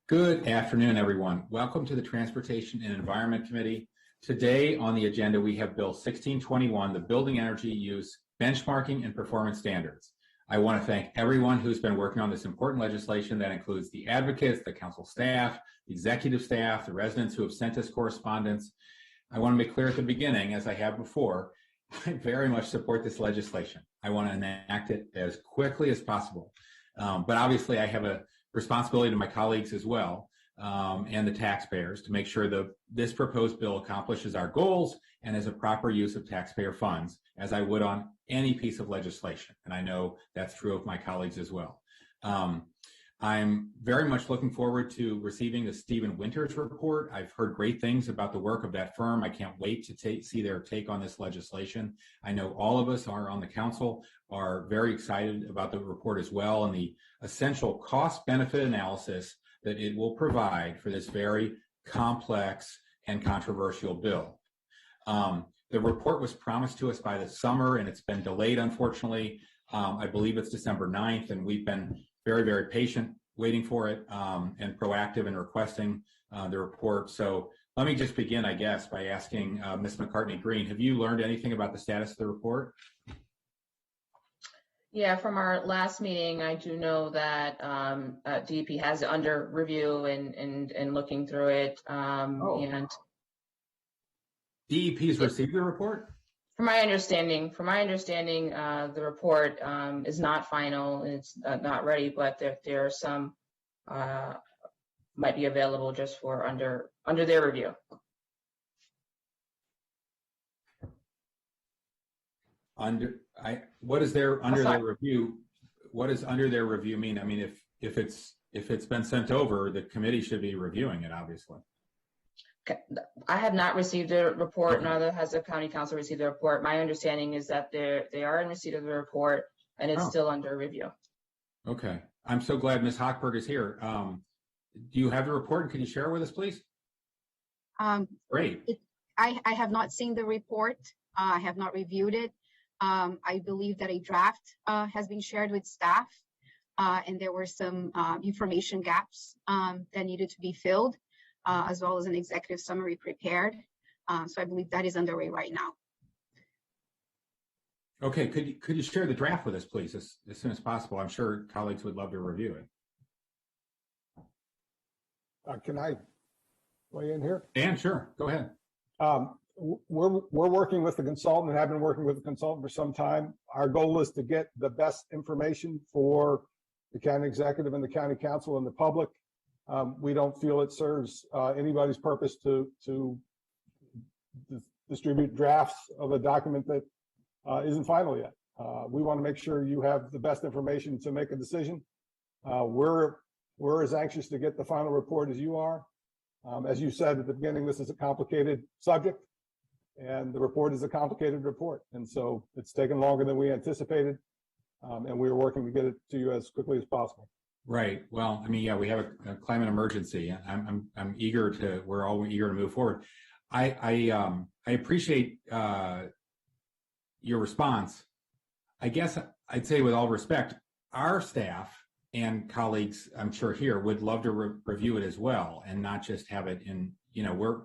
Good afternoon, everyone. Welcome to the Transportation and Environment Committee. Today on the agenda, we have Bill 1621, the Building Energy Use Benchmarking and Performance Standards. I want to thank everyone who's been working on this important legislation. That includes the advocates, the council staff, the executive staff, the residents who have sent us correspondence. I want to make clear at the beginning, as I have before, I very much support this legislation. I want to enact it as quickly as possible. But obviously, I have a responsibility to my colleagues as well, and the taxpayers to make sure that this proposed bill accomplishes our goals and is a proper use of taxpayer funds, as I would on any piece of legislation. And I know that's true of my colleagues as well. I'm very much looking forward to receiving the Stephen Winters report. I've heard great things about the work of that firm. I can't wait to see their take on this legislation. I know all of us are on the council are very excited about the report as well and the essential cost-benefit analysis that it will provide for this very complex and controversial bill. The report was promised to us by the summer, and it's been delayed, unfortunately. I believe it's December 9th, and we've been very, very patient waiting for it and proactive in requesting the report. So let me just begin, I guess, by asking Ms. McCartney-Green, have you learned anything about the status of the report? Yeah, from our last meeting, I do know that DEP has it under review and looking through it. And DEP's received the report? From my understanding, the report is not final. It's not ready, but there are some might be available just for under their review. What is their under their review? What does under their review mean? I mean, if it's been sent over, the committee should be reviewing it, obviously. I have not received the report, neither has the county council received the report. My understanding is that they are in receipt of the report and it's still under review. Okay. I'm so glad Ms. Hochberg is here. Do you have the report and can you share it with us, please? Great. I have not seen the report. I have not reviewed it. I believe that a draft has been shared with staff and there were some information gaps that needed to be filled. As well as an executive summary prepared. So I believe that is underway right now. Okay, could you share the draft with us, please, as soon as possible? I'm sure colleagues would love to review it. Can I weigh in here? Dan, sure, go ahead. We're working with the consultant and have been working with the consultant for some time. Our goal is to get the best information for the county executive and the county council and the public. We don't feel it serves anybody's purpose to distribute drafts of a document that isn't final yet. We want to make sure you have the best information to make a decision. We're as anxious to get the final report as you are. As you said at the beginning, this is a complicated subject, and the report is a complicated report. And so it's taken longer than we anticipated, and we are working to get it to you as quickly as possible. Right. Well, I mean, yeah, we have a climate emergency. I'm eager to. We're all eager to move forward. I appreciate your response. I guess I'd say, with all respect, our staff and colleagues, I'm sure here, would love to review it as well, and not just have it in. You know,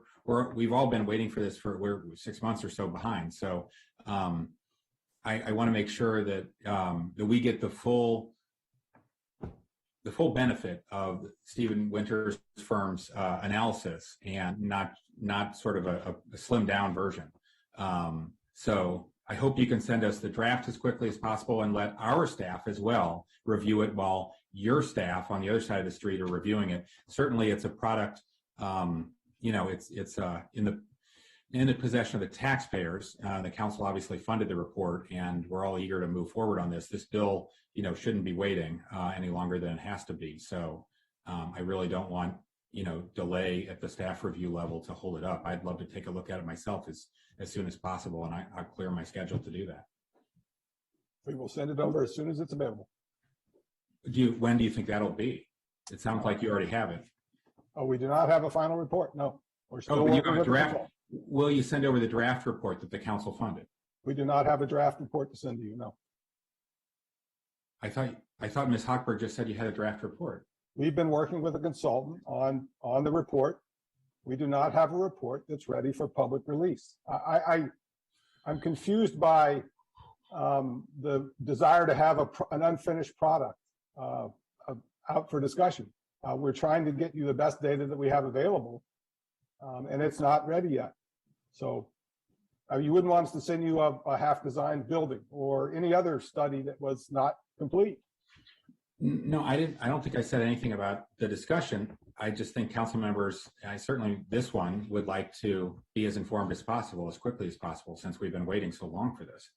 we've all been waiting for this we're 6 months or so behind. So I want to make sure that that we get the full benefit of Stephen Winters' firm's analysis and not sort of a slimmed down version. So I hope you can send us the draft as quickly as possible and let our staff as well review it while your staff on the other side of the street are reviewing it. Certainly it's a product, you know, it's in the possession of the taxpayers. The council obviously funded the report, and we're all eager to move forward on this. This bill, you know, shouldn't be waiting any longer than it has to be. So I really don't want, you know, delay at the staff review level to hold it up. I'd love to take a look at it myself as soon as possible, and I'll clear my schedule to do that. We will send it over as soon as it's available. When do you think that'll be? It sounds like you already have it. Oh, we do not have a final report. No, we're still but you working have a with the draft. consultant. Will you send over the draft report that the council funded? We do not have a draft report to send to you. No. I thought Ms. Hochberg just said you had a draft report. We've been working with a consultant on the report. We do not have a report that's ready for public release. I'm confused by the desire to have an unfinished product out for discussion. We're trying to get you the best data that we have available, and it's not ready yet. So you wouldn't want us to send you a half-designed building or any other study that was not complete. No, I didn't. I don't think I said anything about the discussion. I just think council members, I certainly this one, would like to be as informed as possible, as quickly as possible, since we've been waiting so long for this.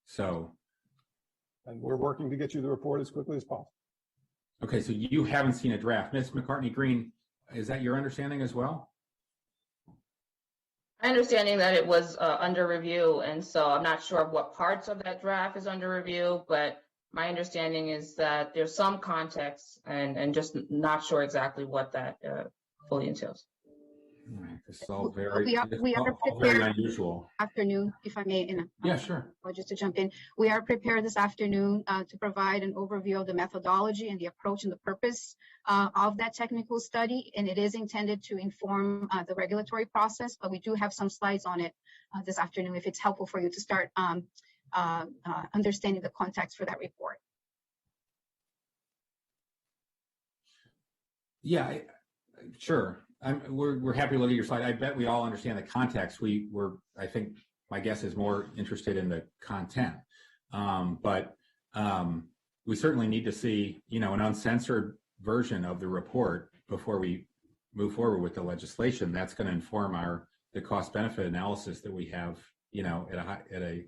So, And we're working to get you the report as quickly as possible. okay, so you haven't seen a draft. Ms. McCartney Green, is that your understanding as well? My understanding that it was under review, and so I'm not sure of what parts of that draft is under review, but my understanding is that there's some context and just not sure exactly what that fully entails. All right, this is all very, We are all very prepared. unusual. Afternoon, if I may, Yeah, sure. just to jump in, we are prepared this afternoon to provide an overview of the methodology and the approach and the purpose of that technical study, and it is intended to inform the regulatory process, but we do have some slides on it this afternoon if it's helpful for you to start understanding the context for that report. Yeah, sure. We're happy to look at your slide. I bet we all understand the context. I think my guess is more interested in the content. But we certainly need to see, an uncensored version of the report before we move forward with the legislation. That's going to inform the cost benefit analysis that we have, at a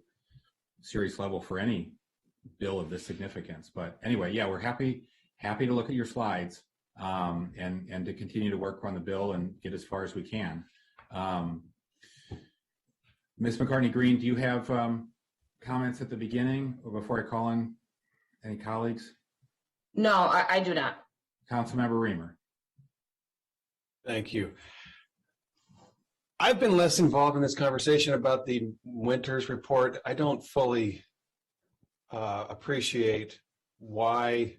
serious level for any bill of this significance. But anyway, yeah, we're happy to look at your slides. And to continue to work on the bill and get as far as we can. Ms. McCartney Green, do you have comments at the beginning or before I call in any colleagues? No, I do not. Councilmember Reamer. Thank you. I've been less involved in this conversation about the Winters report. I don't fully appreciate why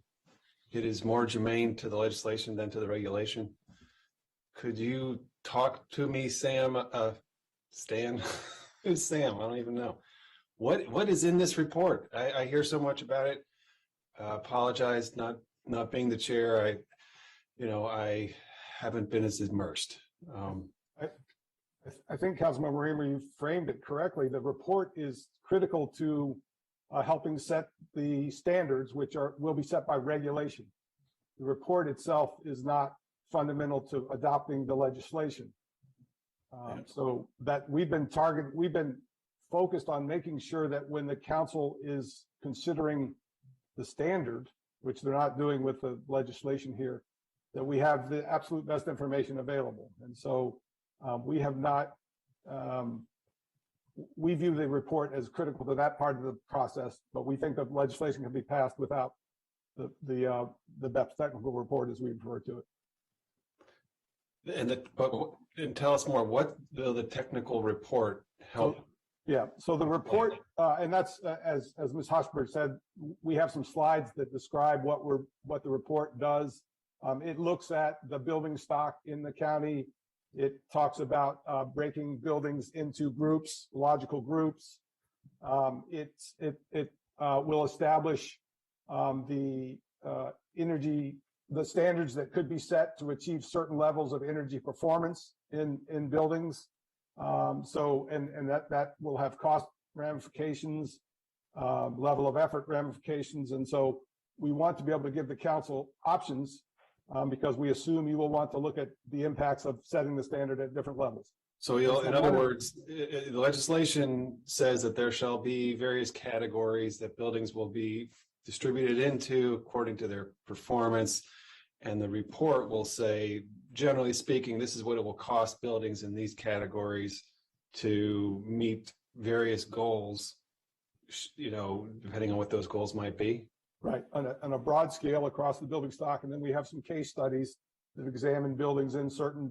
it is more germane to the legislation than to the regulation. Could you talk to me, Sam? Stan? Who's Sam? I don't even know. What is in this report? I hear so much about it. Apologize not being the chair. I haven't been as immersed. I think Councilmember Reamer, you framed it correctly. The report is critical to helping set the standards, which will be set by regulation. The report itself is not fundamental to adopting the legislation. So that we've been focused on making sure that when the council is considering the standard, which they're not doing with the legislation here, that we have the absolute best information available. And so we have not, we view the report as critical to that part of the process, but we think that legislation can be passed without the BEPS technical report, as we refer to it. And tell us more. What will the technical report help? So the report, and that's as Ms. Hochberg said, we have some slides that describe what the report does. It looks at the building stock in the county. It talks about breaking buildings into groups, logical groups. It will establish the standards that could be set to achieve certain levels of energy performance in buildings. And that will have cost ramifications, level of effort ramifications. And so we want to be able to give the council options because we assume you will want to look at the impacts of setting the standard at different levels. So in other words, the legislation says that there shall be various categories that buildings will be distributed into according to their performance. And the report will say, generally speaking, this is what it will cost buildings in these categories to meet various goals, depending on what those goals might be. Right, on a broad scale across the building stock. And then we have some case studies that examine buildings in certain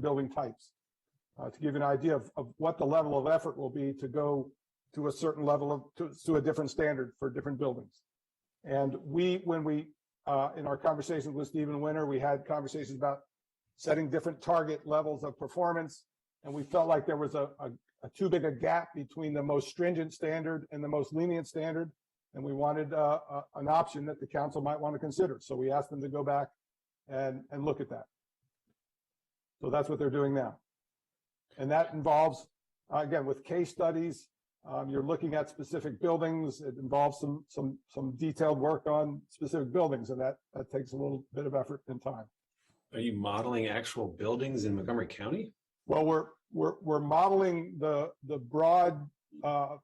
building types to give you an idea of what the level of effort will be to go to a certain level to a different standard for different buildings. And when we in our conversations with Stephen Winter, we had conversations about setting different target levels of performance. And we felt like there was a too big a gap between the most stringent standard and the most lenient standard. And we wanted an option that the council might want to consider. So we asked them to go back and look at that. So that's what they're doing now. And that involves, again, with case studies, you're looking at specific buildings. It involves some detailed work on specific buildings, and that takes a little bit of effort and time. Are you modeling actual buildings in Montgomery County? Well, we're modeling the broad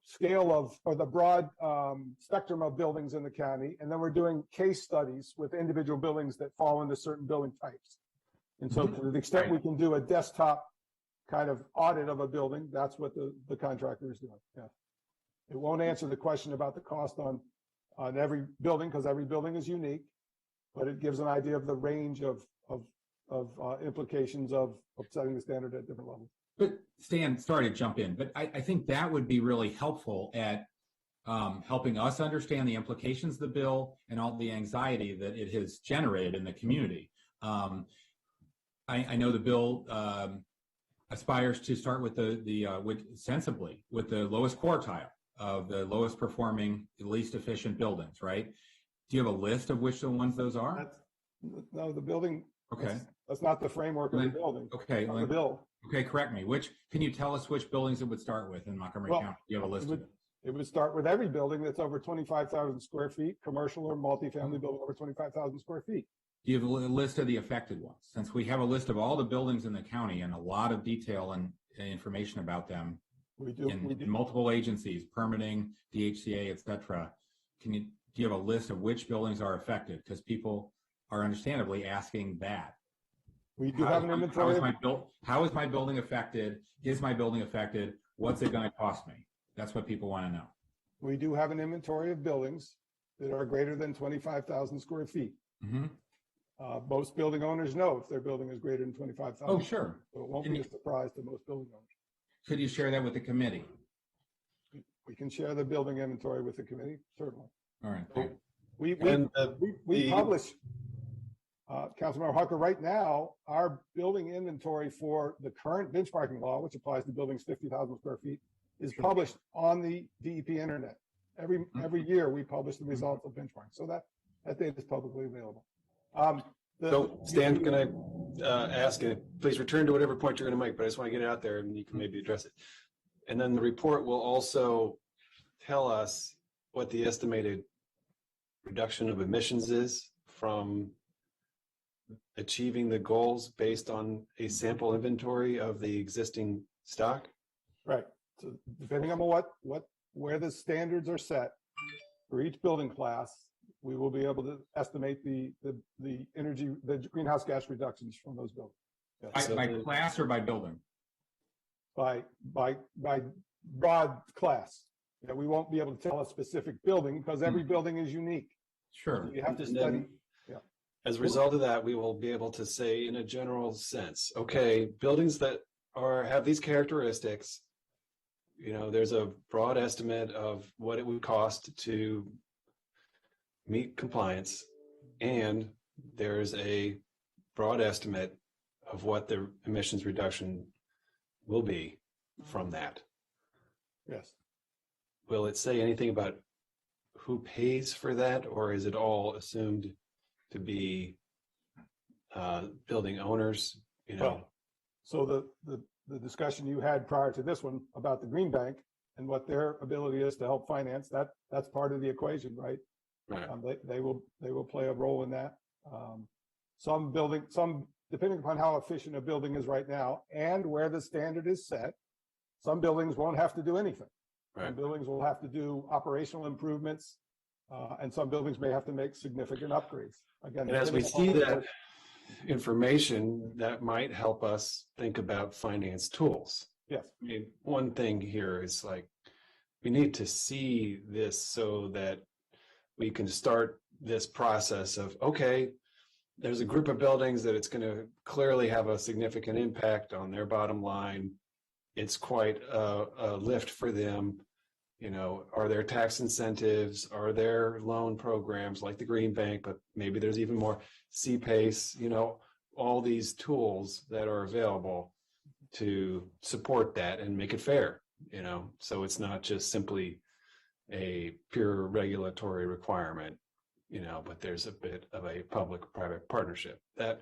scale of, or the broad spectrum of buildings in the county, and then we're doing case studies with individual buildings that fall into certain building types. And so, to the extent we can do a desktop kind of audit of a building, that's what the contractor is doing. Yeah, it won't answer the question about the cost on every building, because every building is unique, but it gives an idea of the range of implications of setting the standard at different levels. But Stan, sorry to jump in, but I think that would be really helpful at helping us understand the implications of the bill and all the anxiety that it has generated in the community. I know the bill aspires to start with sensibly with the lowest quartile of the lowest performing, least efficient buildings, right? Do you have a list of which ones those are? No, the building. Okay. That's not the framework of the building. Okay. The bill. Okay, correct me. Can you tell us which buildings it would start with in Montgomery County? Do you have a list of them? It would start with every building that's over 25,000 square feet, commercial or multifamily building over 25,000 square feet. Do you have a list of the affected ones? Since we have a list of all the buildings in the county and a lot of detail and information about them We do. in multiple agencies, permitting, DHCA, et cetera. Do you have a list of which buildings are affected? Because people are understandably asking that. We do have an inventory. How is my building affected? Is my building affected? What's it going to cost me? That's what people want to know. We do have an inventory of buildings that are greater than 25,000 square feet. Mm-hmm. Most building owners know if their building is greater than 25,000. Oh, sure. So it won't be a surprise to most building owners. Could you share that with the committee? We can share the building inventory with the committee, certainly. All right. We publish, Councilmember Hucker, right now, our building inventory for the current benchmarking law, which applies to buildings 50,000 square feet, is published on the DEP internet. Every year we publish the results of benchmarking. So that data is publicly available. So Stan, can I ask, and please return to whatever point you're going to make, but I just want to get it out there and you can maybe address it. And then the report will also tell us what the estimated reduction of emissions is from achieving the goals based on a sample inventory of the existing stock. Right. So depending on where the standards are set for each building class, we will be able to estimate the greenhouse gas reductions from those buildings. Yeah. By class or by building? By broad class. Yeah, we won't be able to tell a specific building because every building is unique. Sure. You have to study. Yeah. As a result of that, we will be able to say in a general sense, okay, buildings that have these characteristics, there's a broad estimate of what it would cost to meet compliance, and there's a broad estimate of what the emissions reduction will be from that. Yes. Will it say anything about who pays for that, or is it all assumed to be building owners? Well, so the discussion you had prior to this one about the Green Bank and what their ability is to help finance that's part of the equation, right? Right. They will play a role in that. Some depending upon how efficient a building is right now and where the standard is set, some buildings won't have to do anything. Right. Some buildings will have to do operational improvements, and some buildings may have to make significant upgrades. Again, and as we see that information, that might help us think about finance tools. Yes. I mean, one thing here is we need to see this so that we can start this process of, okay, there's a group of buildings that it's going to clearly have a significant impact on their bottom line. It's quite a lift for them. You know, are there tax incentives? Are there loan programs like the Green Bank, but maybe there's even more CPACE, you know, all these tools that are available to support that and make it fair, you know, so it's not just simply a pure regulatory requirement, you know, but there's a bit of a public-private partnership that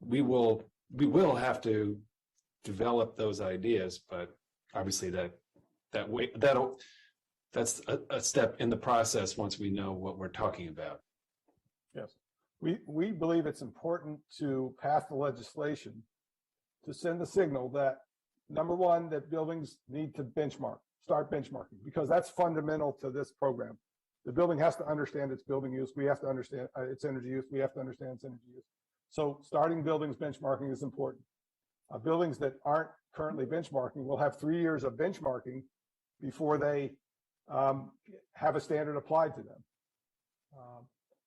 we will have to develop those ideas, but obviously that's a step in the process once we know what we're talking about. Yes. We believe it's important to pass the legislation to send the signal that, number one, that buildings need to start benchmarking, because that's fundamental to this program. The building has to understand its building use. We have to understand its energy use. We have to understand its energy use. So starting buildings benchmarking is important. Buildings that aren't currently benchmarking will have 3 years of benchmarking before they have a standard applied to them.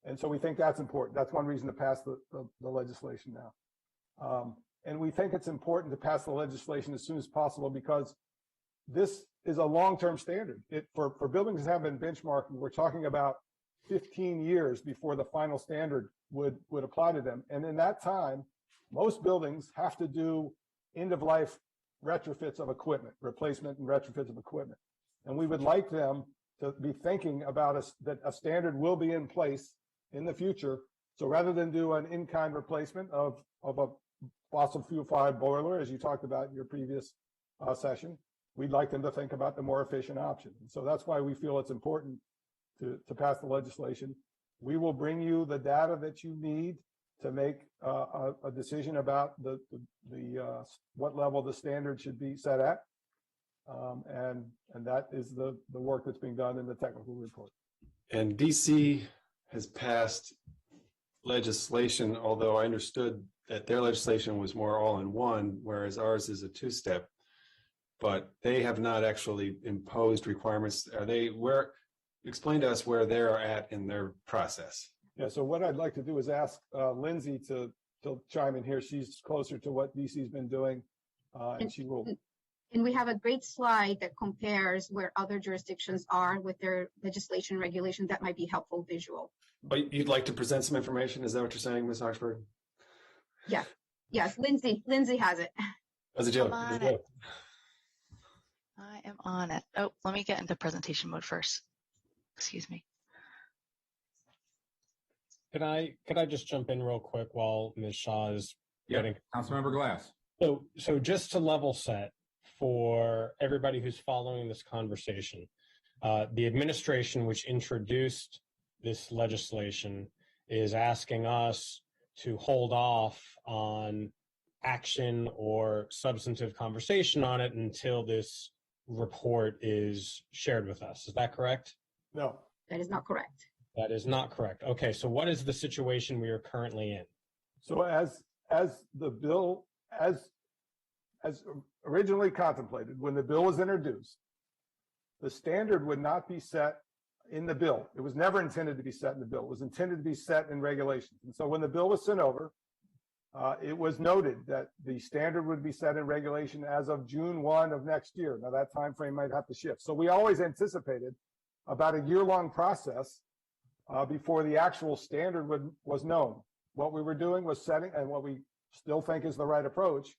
And so we think that's important. That's one reason to pass the legislation now. And we think it's important to pass the legislation as soon as possible, because this is a long-term standard. For buildings that have been benchmarking, we're talking about 15 years before the final standard would apply to them. And in that time, most buildings have to do end-of-life retrofits of equipment, replacement and retrofits of equipment. And we would like them to be thinking about that a standard will be in place in the future. So rather than do an in-kind replacement of a fossil fuel-fired boiler, as you talked about in your previous session, we'd like them to think about the more efficient option. And so that's why we feel it's important to pass the legislation. We will bring you the data that you need to make a decision about what level the standard should be set at. And that is the work that's being done in the technical report. And DC has passed legislation, although I understood that their legislation was more all in one, whereas ours is a two-step, but they have not actually imposed requirements. Explain to us where they're at in their process. Yeah, so what I'd like to do is ask Lindsay to chime in here. She's closer to what DC's been doing, and she will. And we have a great slide that compares where other jurisdictions are with their legislation regulation that might be helpful visual. But you'd like to present some information? Is that what you're saying, Ms. Oxford? Yeah. Yes, Lindsay has it. As a joke. I'm on it. I am on it. Oh, let me get into presentation mode first. Excuse me. Could I just jump in real quick while Ms. Shaw is getting? Councilmember Glass. So just to level set for everybody who's following this conversation, the administration which introduced this legislation is asking us to hold off on action or substantive conversation on it until this report is shared with us. Is that correct? No. That is not correct. That is not correct. Okay, so what is the situation we are currently in? So as the bill, as originally contemplated, when the bill was introduced, the standard would not be set in the bill. It was never intended to be set in the bill. It was intended to be set in regulations. And so when the bill was sent over, it was noted that the standard would be set in regulation as of June 1 of next year. Now that time frame might have to shift. So we always anticipated about a year-long process before the actual standard was known. What we were doing was setting, and what we still think is the right approach,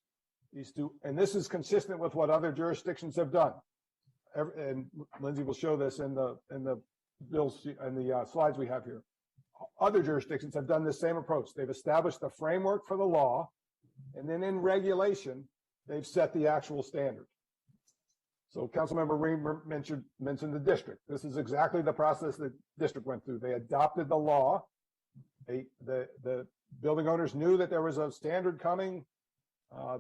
is to, and this is consistent with what other jurisdictions have done. And Lindsay will show this in the bills and the slides we have here. Other jurisdictions have done the same approach. They've established the framework for the law, and then in regulation, they've set the actual standard. So Councilmember Ream mentioned the district. This is exactly the process the district went through. They adopted the law. The building owners knew that there was a standard coming.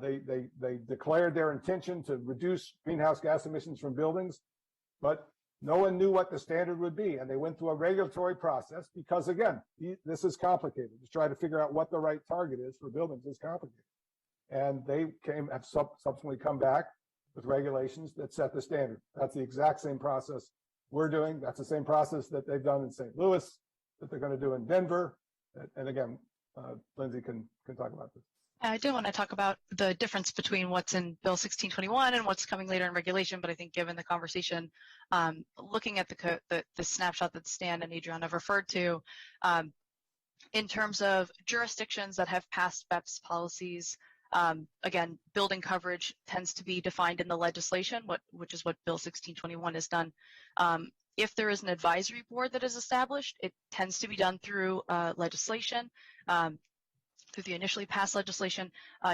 They declared their intention to reduce greenhouse gas emissions from buildings, but no one knew what the standard would be. And they went through a regulatory process because, again, this is complicated. To try to figure out what the right target is for buildings is complicated. And they have subsequently come back with regulations that set the standard. That's the exact same process we're doing. That's the same process that they've done in St. Louis, that they're going to do in Denver. And again, Lindsay can talk about this. I do want to talk about the difference between what's in Bill 1621 and what's coming later in regulation, but I think given the conversation, looking at the snapshot that Stan and Adrian have referred to, in terms of jurisdictions that have passed BEPS policies, again, building coverage tends to be defined in the legislation, which is what Bill 1621 has done. If there is an advisory board that is established, it tends to be done through legislation. Through the initially passed legislation.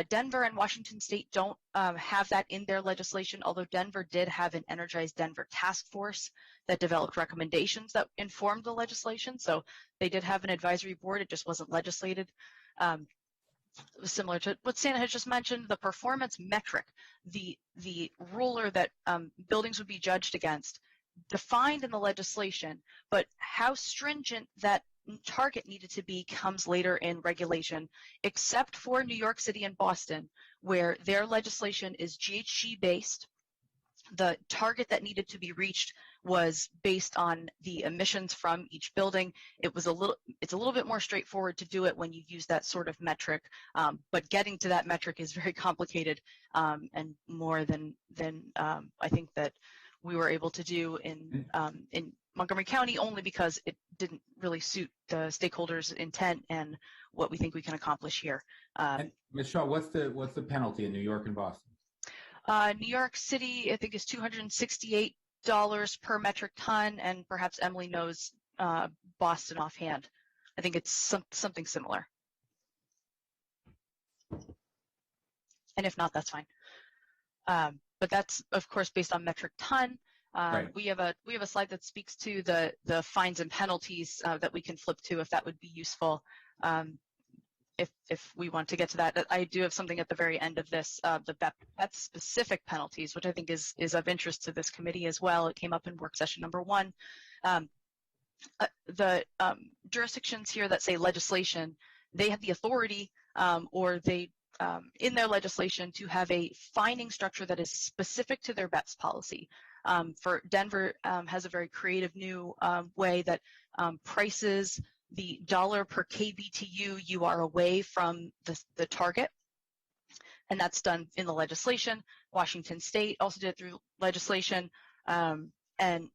Denver and Washington State don't have that in their legislation, although Denver did have an Energized Denver task force that developed recommendations that informed the legislation. So they did have an advisory board, it just wasn't legislated. Similar to what Santa has just mentioned, the performance metric, the ruler that buildings would be judged against, defined in the legislation, but how stringent that target needed to be comes later in regulation, except for New York City and Boston, where their legislation is GHG based. The target that needed to be reached was based on the emissions from each building. It's a little bit more straightforward to do it when you use that sort of metric, but getting to that metric is very complicated and more than I think that we were able to do in Montgomery County, only because it didn't really suit the stakeholders' intent and what we think we can accomplish here. Ms. Shaw, what's the penalty in New York and Boston? New York City, I think, is $268 per metric ton, and perhaps Emily knows Boston offhand. I think it's something similar. And if not, that's fine. But that's, of course, based on metric ton. Right. We have a slide that speaks to the fines and penalties that we can flip to if that would be useful. If we want to get to that, I do have something at the very end of this, the BEPS specific penalties, which I think is of interest to this committee as well. It came up in work session number 1. The jurisdictions here that say legislation, they have the authority or they in their legislation to have a fining structure that is specific to their BEPS policy. For Denver has a very creative new way that prices the dollar per kBTU you are away from the target, and that's done in the legislation. Washington State also did it through legislation, and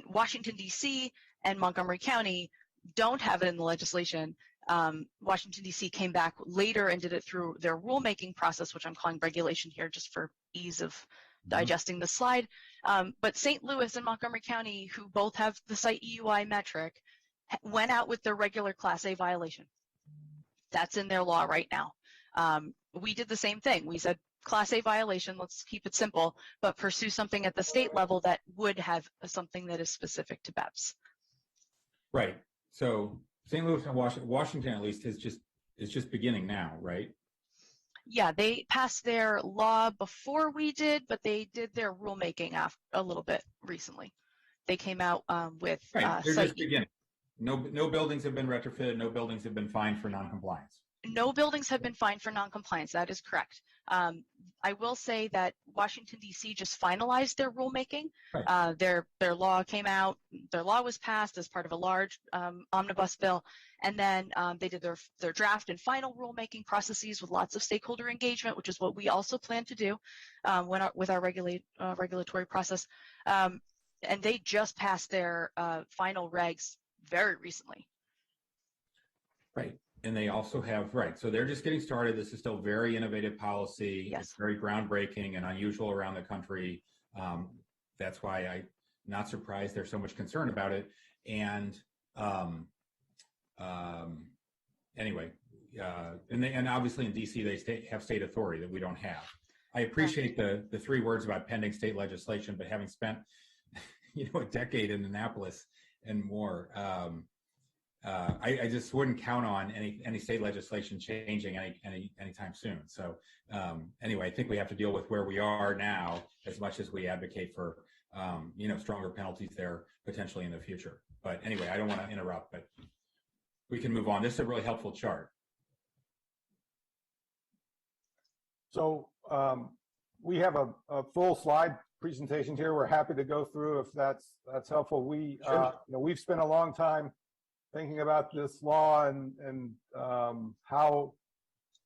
Washington, D.C. and Montgomery County don't have it in the legislation. Washington, D.C. came back later and did it through their rulemaking process, which I'm calling regulation here just for ease of digesting the slide. But St. Louis and Montgomery County, who both have the site EUI metric, went out with their regular Class A violation. That's in their law right now. We did the same thing. We said Class A violation, let's keep it simple, but pursue something at the state level that would have something that is specific to BEPS. Right. So St. Louis and Washington at least is just beginning now, right? Yeah, they passed their law before we did, but they did their rulemaking a little bit recently. They came out with Right. They're just beginning. No buildings have been retrofitted. No buildings have been fined for noncompliance. No buildings have been fined for noncompliance. That is correct. I will say that Washington, D.C. just finalized their rulemaking. Right. Their law came out. Their law was passed as part of a large omnibus bill, and then they did their draft and final rulemaking processes with lots of stakeholder engagement, which is what we also plan to do with our regulatory process. And they just passed their final regs very recently. Right. And they also have, right, so they're just getting started. This is still very innovative policy. Yes. It's very groundbreaking and unusual around the country. That's why I'm not surprised there's so much concern about it. And anyway, and obviously in DC, they have state authority that we don't have. I appreciate the 3 words about pending state legislation, but having spent, a decade in Annapolis and more, I just wouldn't count on any state legislation changing anytime soon. So anyway, I think we have to deal with where we are now as much as we advocate for stronger penalties there potentially in the future. But anyway, I don't want to interrupt, but we can move on. This is a really helpful chart. So we have a full slide presentation here. We're happy to go through if that's helpful. We've spent a long time thinking about this law and how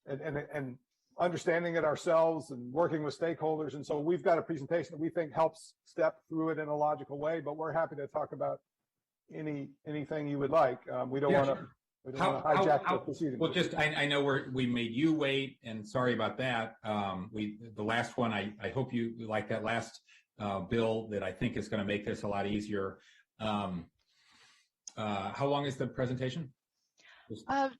and understanding it ourselves and working with stakeholders. And so we've got a presentation that we think helps step through it in a logical way, but we're happy to talk about anything you would like. We don't Yeah, want to. sure. We don't want to hijack the proceedings. Well, just, I know we made you wait, and sorry about that. The last one, I hope you like that last bill that I think is going to make this a lot easier. How long is the presentation?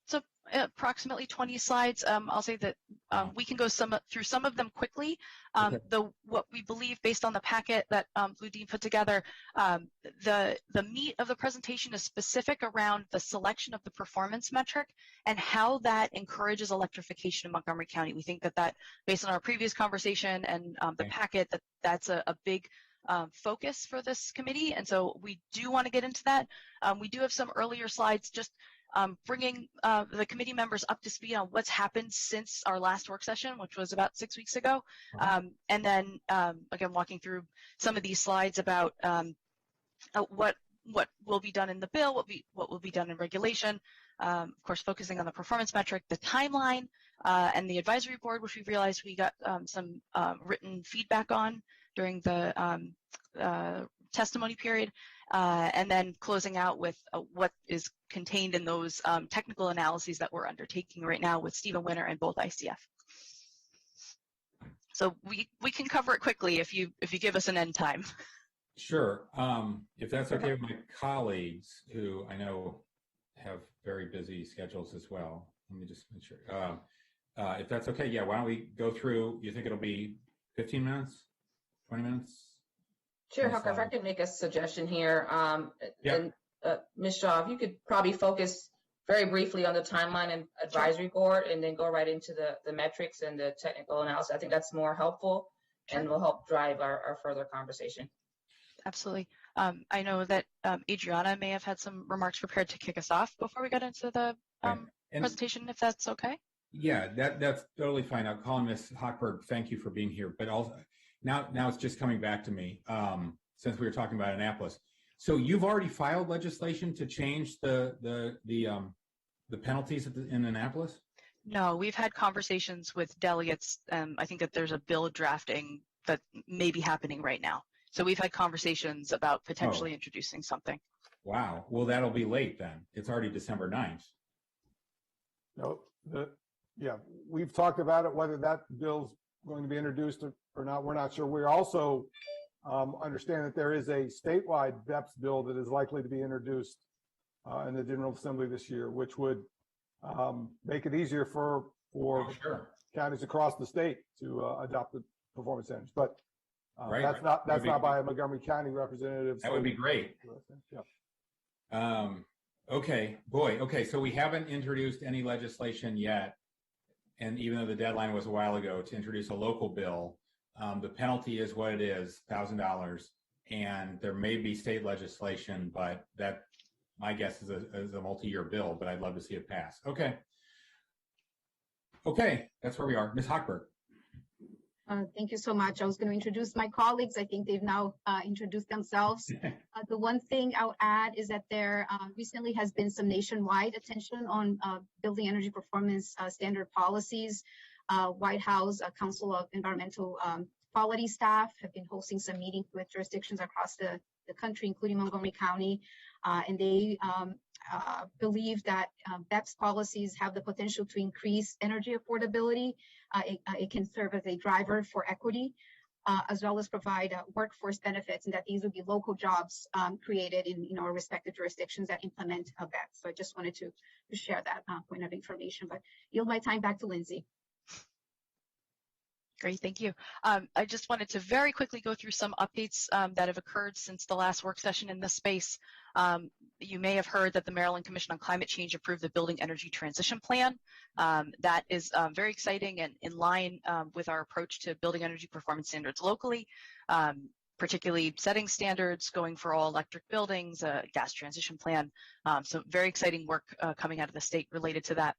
So approximately 20 slides. I'll say that we can go through some of them quickly. Okay. What we believe based on the packet that Blue Dean put together, the meat of the presentation is specific around the selection of the performance metric and how that encourages electrification in Montgomery County. We think that based on our previous conversation and the packet, that's a big focus for this committee. And so we do want to get into that. We do have some earlier slides just bringing the committee members up to speed on what's happened since our last work session, which was about 6 weeks ago. And then, again, walking through some of these slides about what will be done in the bill, what will be done in regulation, of course, focusing on the performance metric, the timeline, and the advisory board, which we realized we got some written feedback on during the testimony period, and then closing out with what is contained in those technical analyses that we're undertaking right now with Stephen Winter and both ICF. So we can cover it quickly if you give us an end time. Sure. If that's okay with my colleagues, who I know have very busy schedules as well. Let me just make sure. If that's okay, yeah, why don't we go through, you think it'll be 15 minutes, 20 minutes? Sure, Hucker, if I could make a suggestion here. Yeah. And Ms. Shaw, if you could probably focus very briefly on the timeline and advisory board and then go right into the metrics and the technical analysis. I think that's more helpful and will help drive our further conversation. Absolutely. I know that Adriana may have had some remarks prepared to kick us off before we got into the presentation, if that's okay. Yeah, that's totally fine. I'll call Ms. Hochberg. Thank you for being here. But also, now it's just coming back to me, since we were talking about Annapolis. So you've already filed legislation to change the penalties in Annapolis? No, we've had conversations with delegates. I think that there's a bill drafting that may be happening right now. So we've had conversations about potentially introducing something. Wow. Well, that'll be late then. It's already December 9th. No, yeah, we've talked about it, whether that bill's going to be introduced or not, we're not sure. We also understand that there is a statewide BEPS bill that is likely to be introduced in the General Assembly this year, which would make it easier for counties across the state to adopt the performance standards. But that's not by a Montgomery County representative. That would be great. Yeah. Okay, so we haven't introduced any legislation yet. And even though the deadline was a while ago to introduce a local bill, the penalty is what it is, $1,000. And there may be state legislation, but that, my guess, is a multi-year bill, but I'd love to see it pass. Okay, that's where we are. Ms. Hochberg. Thank you so much. I was going to introduce my colleagues. I think they've now introduced themselves. The one thing I'll add is that there recently has been some nationwide attention on building energy performance standard policies. White House Council of Environmental Quality staff have been hosting some meetings with jurisdictions across the country, including Montgomery County, and they believe that BEPS policies have the potential to increase energy affordability. It can serve as a driver for equity, as well as provide workforce benefits, and that these would be local jobs created in our respective jurisdictions that implement BEPS. So I just wanted to share that point of information, but yield my time back to Lindsay. Great, thank you. I just wanted to very quickly go through some updates that have occurred since the last work session in this space. You may have heard that the Maryland Commission on Climate Change approved the Building Energy Transition Plan. That is very exciting and in line with our approach to building energy performance standards locally, particularly setting standards, going for all electric buildings, a gas transition plan. So very exciting work coming out of the state related to that.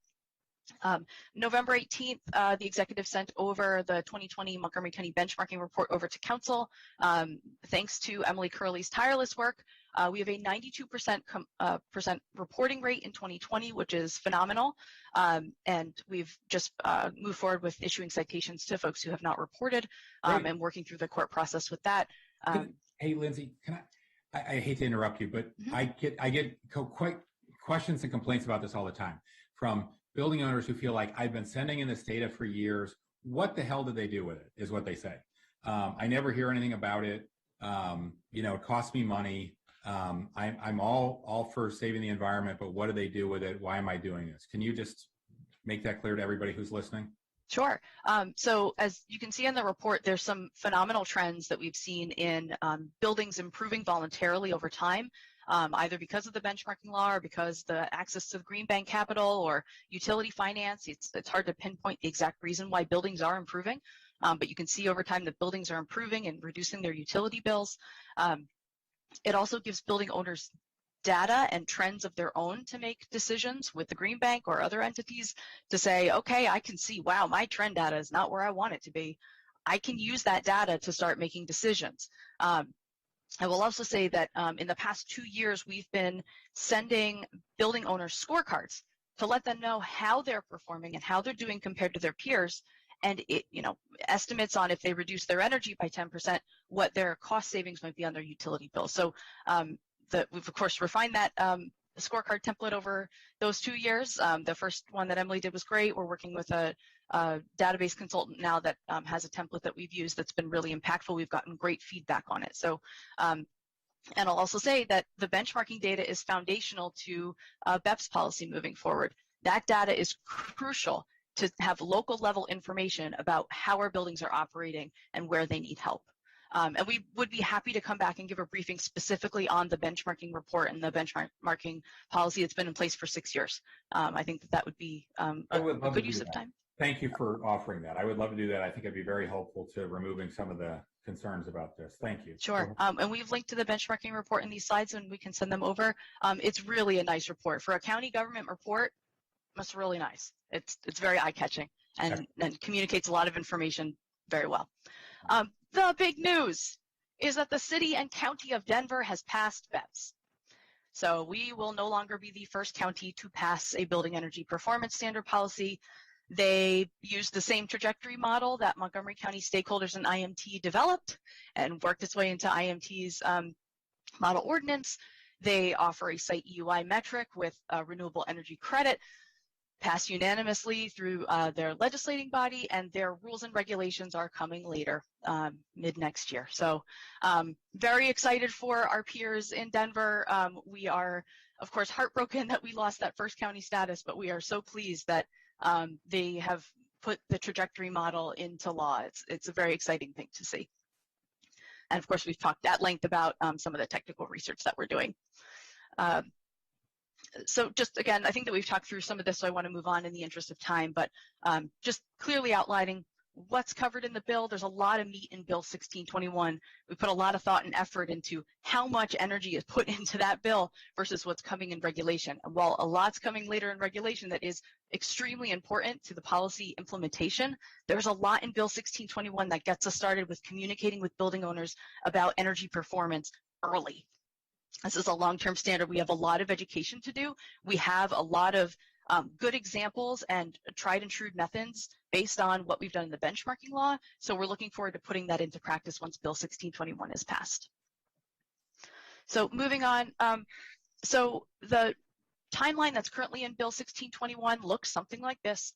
November 18th, the executive sent over the 2020 Montgomery County benchmarking report over to council. Thanks to Emily Curley's tireless work, We have a 92% percent reporting rate in 2020, which is phenomenal. And we've just moved forward with issuing citations to folks who have not reported and working through the court process with that. Hey, Lindsay, I hate to interrupt you, but Mhm. I get quite questions and complaints about this all the time from building owners who feel like I've been sending in this data for years. What the hell did they do with it, is what they say. I never hear anything about it. It costs me money. I'm all for saving the environment, but what do they do with it? Why am I doing this? Can you just make that clear to everybody who's listening? Sure. So as you can see in the report, there's some phenomenal trends that we've seen in buildings improving voluntarily over time, either because of the benchmarking law or because the access to the green bank capital or utility finance. It's hard to pinpoint the exact reason why buildings are improving, but you can see over time that buildings are improving and reducing their utility bills. It also gives building owners data and trends of their own to make decisions with the green bank or other entities to say, okay, I can see, wow, my trend data is not where I want it to be. I can use that data to start making decisions. I will also say that in the past 2 years, we've been sending building owners scorecards to let them know how they're performing and how they're doing compared to their peers, and estimates on if they reduce their energy by 10%, what their cost savings might be on their utility bill. So we've of course refined that scorecard template over those 2 years. The first one that Emily did was great. We're working with a database consultant now that has a template that we've used that's been really impactful. We've gotten great feedback on it. So, and I'll also say that the benchmarking data is foundational to BEPS policy moving forward. That data is crucial to have local level information about how our buildings are operating and where they need help. And we would be happy to come back and give a briefing specifically on the benchmarking report and the benchmarking policy that's been in place for 6 years. I think that would be a good use of time. Thank you for offering that. I would love to do that. I think it'd be very helpful to removing some of the concerns about this. Thank you. Sure. And we've linked to the benchmarking report in these slides, and we can send them over. It's really a nice report. For a county government report, it's really nice. It's very eye-catching and communicates a lot of information very well. The big news is that the city and county of Denver has passed BEPS. So we will no longer be the first county to pass a building energy performance standard policy. They used the same trajectory model that Montgomery County stakeholders and IMT developed and worked its way into IMT's model ordinance. They offer a site EUI metric with a renewable energy credit, passed unanimously through their legislating body, and their rules and regulations are coming later, mid next year. So very excited for our peers in Denver. We are, of course, heartbroken that we lost that first county status, but we are so pleased that they have put the trajectory model into law. It's a very exciting thing to see. And of course, we've talked at length about some of the technical research that we're doing. So just again, I think that we've talked through some of this, so I want to move on in the interest of time, but just clearly outlining what's covered in the bill. There's a lot of meat in Bill 1621. We put a lot of thought and effort into how much energy is put into that bill versus what's coming in regulation. And while a lot's coming later in regulation that is extremely important to the policy implementation, there's a lot in Bill 1621 that gets us started with communicating with building owners about energy performance early. This is a long-term standard. We have a lot of education to do. We have a lot of good examples and tried and true methods based on what we've done in the benchmarking law. So we're looking forward to putting that into practice once Bill 1621 is passed. So moving on, so the timeline that's currently in Bill 1621 looks something like this.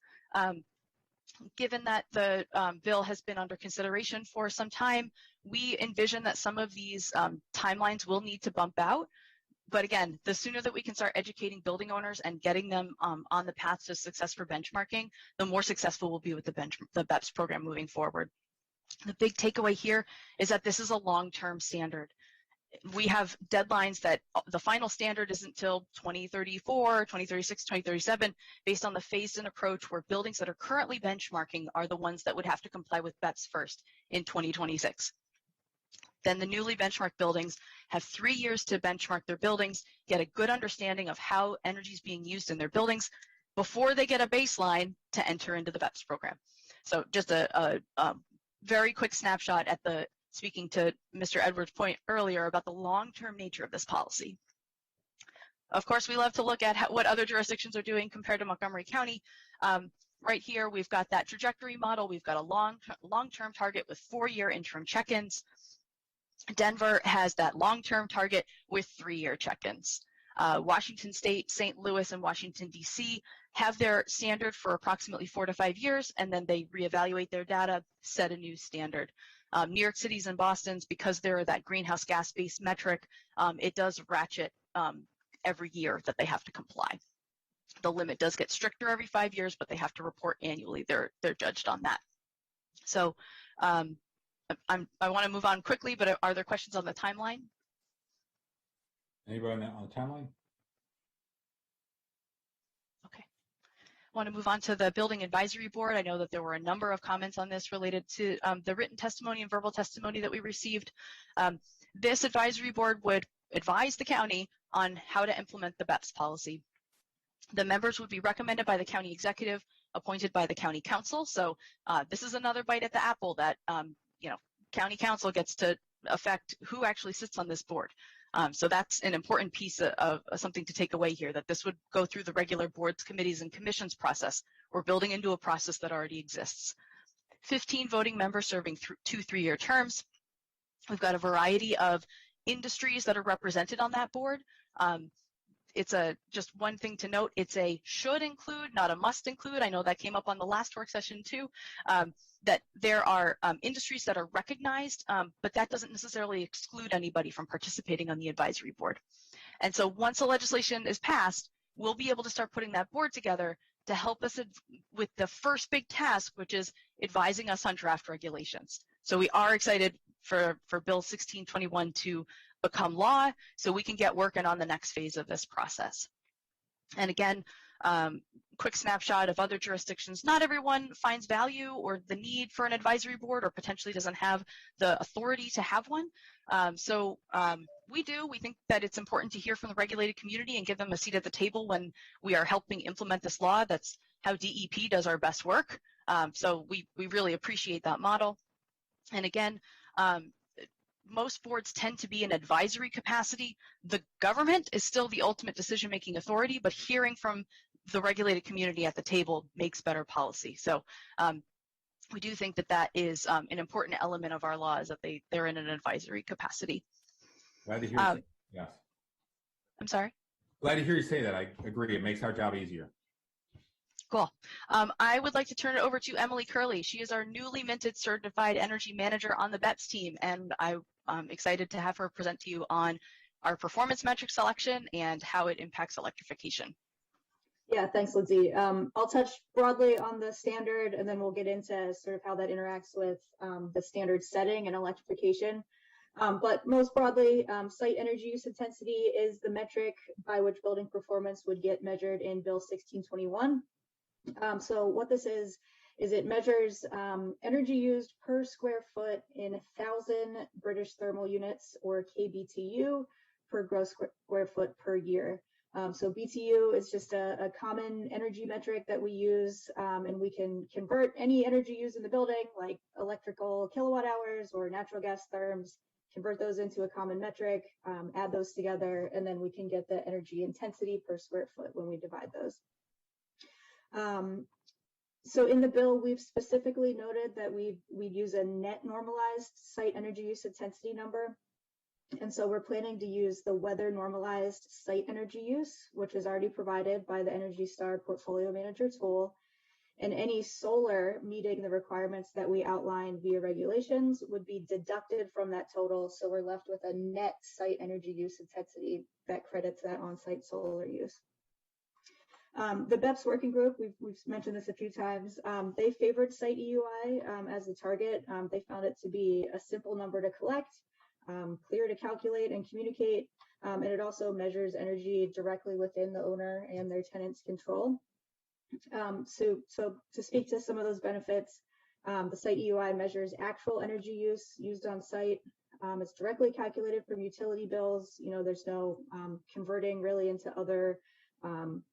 Given that the bill has been under consideration for some time, we envision that some of these timelines will need to bump out. But again, the sooner that we can start educating building owners and getting them on the path to success for benchmarking, the more successful we'll be with the BEPS program moving forward. The big takeaway here is that this is a long-term standard. We have deadlines that the final standard isn't until 2034, 2036, 2037, based on the phased-in approach where buildings that are currently benchmarking are the ones that would have to comply with BEPS first in 2026. Then the newly benchmarked buildings have 3 years to benchmark their buildings, get a good understanding of how energy is being used in their buildings before they get a baseline to enter into the BEPS program. So just a very quick snapshot at the speaking to Mr. Edwards' point earlier about the long-term nature of this policy. Of course, we love to look at what other jurisdictions are doing compared to Montgomery County. Right here, we've got that trajectory model. We've got a long-term target with 4-year interim check-ins. Denver has that long-term target with 3-year check-ins. Washington State, St. Louis, and Washington, D.C. have their standard for approximately 4 to 5 years, and then they reevaluate their data, set a new standard. New York City's and Boston's, because they're that greenhouse gas-based metric, it does ratchet every year that they have to comply. The limit does get stricter every 5 years, but they have to report annually. They're judged on that. So I want to move on quickly, but are there questions on the timeline? Anybody on the timeline? Okay. I want to move on to the Building Advisory Board. I know that there were a number of comments on this related to the written testimony and verbal testimony that we received. This advisory board would advise the county on how to implement the BEPS policy. The members would be recommended by the county executive, appointed by the county council. So this is another bite at the apple that county council gets to affect who actually sits on this board. So that's an important piece of something to take away here, that this would go through the regular boards, committees, and commissions process. We're building into a process that already exists. 15 voting members serving 2 3-year terms. We've got a variety of industries that are represented on that board. It's just one thing to note, it's a should include, not a must include. I know that came up on the last work session too, that there are industries that are recognized, but that doesn't necessarily exclude anybody from participating on the advisory board. And so once the legislation is passed, we'll be able to start putting that board together to help us with the first big task, which is advising us on draft regulations. So we are excited for Bill 1621 to become law, so we can get working on the next phase of this process. And again, quick snapshot of other jurisdictions. Not everyone finds value or the need for an advisory board, or potentially doesn't have the authority to have one. We do. We think that it's important to hear from the regulated community and give them a seat at the table when we are helping implement this law. That's how DEP does our best work. So we really appreciate that model. And again, most boards tend to be in advisory capacity. The government is still the ultimate decision-making authority, but hearing from the regulated community at the table makes better policy. So we do think that that is an important element of our law, is that they're in an advisory capacity. Glad to hear you say, yes. I'm sorry? Glad to hear you say that. I agree. It makes our job easier. Cool. I would like to turn it over to Emily Curley. She is our newly minted certified energy manager on the BEPS team, and I'm excited to have her present to you on our performance metric selection and how it impacts electrification. Yeah, thanks, Lindsay. I'll touch broadly on the standard, and then we'll get into sort of how that interacts with the standard setting and electrification. But most broadly, site energy use intensity is the metric by which building performance would get measured in Bill 1621. So what this is it measures energy used per square foot in 1,000 British thermal units, or kBTU, per gross square foot per year. So BTU is just a common energy metric that we use, and we can convert any energy used in the building, like electrical kilowatt hours or natural gas therms, convert those into a common metric, add those together, and then we can get the energy intensity per square foot when we divide those. So in the bill, we've specifically noted that we'd use a net normalized site energy use intensity number. And so we're planning to use the weather normalized site energy use, which is already provided by the Energy Star Portfolio Manager tool. And any solar meeting the requirements that we outlined via regulations would be deducted from that total. So we're left with a net site energy use intensity that credits that on-site solar use. The BEPS working group, we've mentioned this a few times, they favored site EUI as the target. They found it to be a simple number to collect, clear to calculate and communicate, and it also measures energy directly within the owner and their tenant's control. So to speak to some of those benefits, the site EUI measures actual energy use used on site. It's directly calculated from utility bills. There's no converting really into other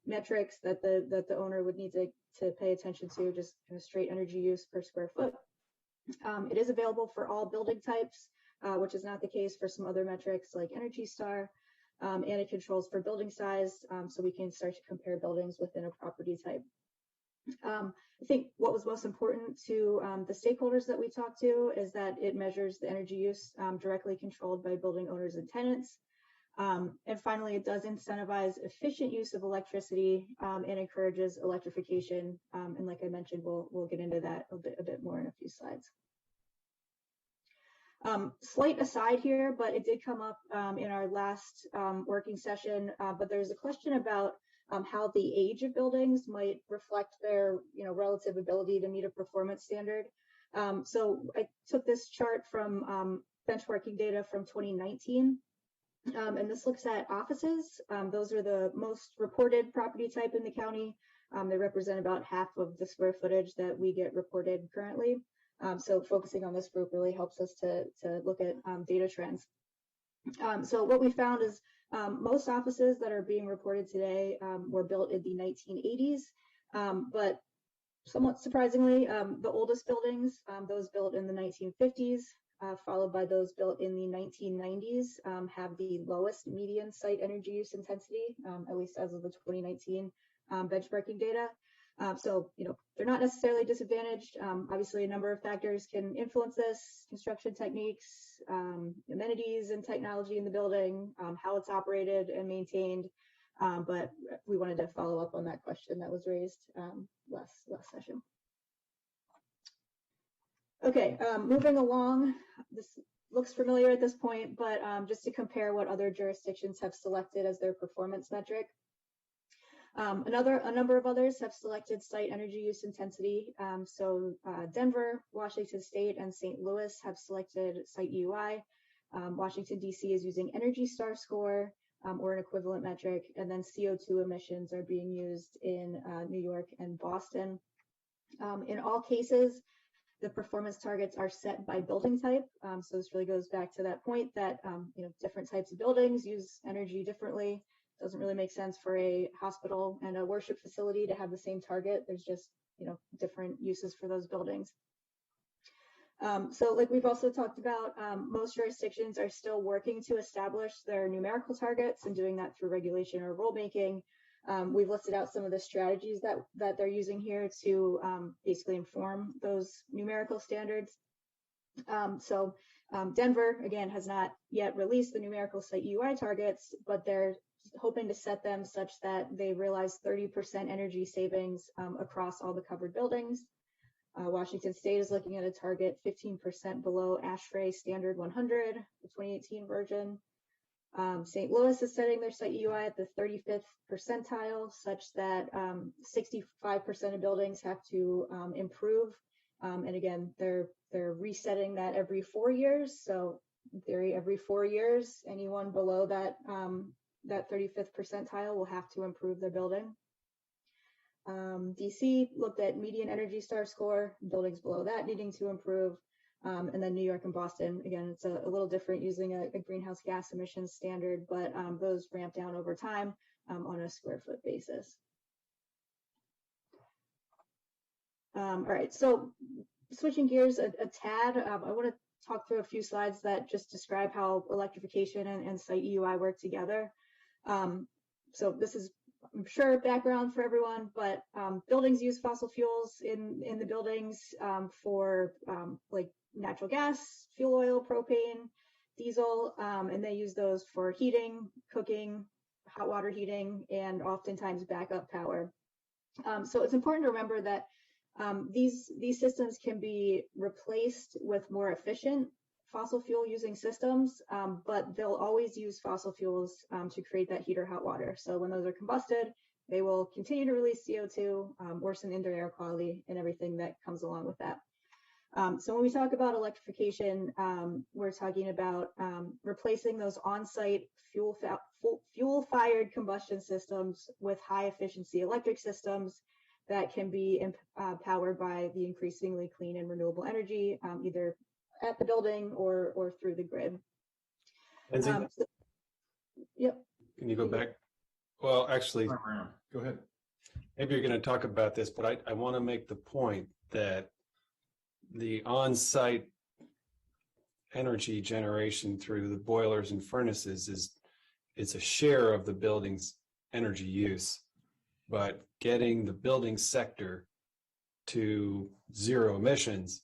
metrics that the owner would need to pay attention to, just kind of straight energy use per square foot. It is available for all building types, which is not the case for some other metrics like Energy Star, and it controls for building size, so we can start to compare buildings within a property type. I think what was most important to the stakeholders that we talked to is that it measures the energy use directly controlled by building owners and tenants. And finally, it does incentivize efficient use of electricity and encourages electrification. And like I mentioned, we'll get into that a bit more in a few slides. Slight aside here, but it did come up in our last working session, but there's a question about how the age of buildings might reflect their relative ability to meet a performance standard. So I took this chart from benchmarking data from 2019, and this looks at offices. Those are the most reported property type in the county. They represent about half of the square footage that we get reported currently. So focusing on this group really helps us to look at data trends. So what we found is most offices that are being reported today were built in the 1980s, but somewhat surprisingly, the oldest buildings, those built in the 1950s, followed by those built in the 1990s, have the lowest median site energy use intensity, at least as of the 2019 benchmarking data. So, they're not necessarily disadvantaged. Obviously, a number of factors can influence this: construction techniques, amenities and technology in the building, how it's operated and maintained. But we wanted to follow up on that question that was raised last session. Okay, moving along. This looks familiar at this point, but just to compare what other jurisdictions have selected as their performance metric. A number of others have selected site energy use intensity. So Denver, Washington State, and St. Louis have selected site UI. Washington, D.C. is using Energy Star score or an equivalent metric, and then CO2 emissions are being used in New York and Boston. In all cases, the performance targets are set by building type. So this really goes back to that point that different types of buildings use energy differently. Doesn't really make sense for a hospital and a worship facility to have the same target. There's just, different uses for those buildings. So like we've also talked about, most jurisdictions are still working to establish their numerical targets and doing that through regulation or rulemaking. We've listed out some of the strategies that they're using here to basically inform those numerical standards. So Denver, again, has not yet released the numerical site UI targets, but they're hoping to set them such that they realize 30% energy savings across all the covered buildings. Washington State is looking at a target 15% below ASHRAE Standard 100, the 2018 version. St. Louis is setting their site UI at the 35th percentile, such that 65% of buildings have to improve. And again, they're resetting that every 4 years. So in theory, every 4 years, anyone below that 35th percentile will have to improve their building. DC looked at median Energy Star score, buildings below that needing to improve. And then New York and Boston, again, it's a little different using a greenhouse gas emissions standard, but those ramp down over time on a square foot basis. All right, so switching gears a tad, I want to talk through a few slides that just describe how electrification and site UI work together. So this is, I'm sure, background for everyone, but buildings use fossil fuels in the buildings for like natural gas, fuel oil, propane, diesel, and they use those for heating, cooking, hot water heating, and oftentimes backup power. So it's important to remember that these systems can be replaced with more efficient fossil fuel using systems, but they'll always use fossil fuels to create that heat or hot water. So when those are combusted, they will continue to release CO2, worsen indoor air quality, and everything that comes along with that. So when we talk about electrification, we're talking about replacing those on-site fuel-fired combustion systems with high-efficiency electric systems that can be powered by the increasingly clean and renewable energy, either at the building or through the grid. Lindsay, Yep. can you go back? Well, actually, Go ahead. maybe you're going to talk about this, but I want to make the point that the on-site energy generation through the boilers and furnaces it's a share of the building's energy use, but getting the building sector to zero emissions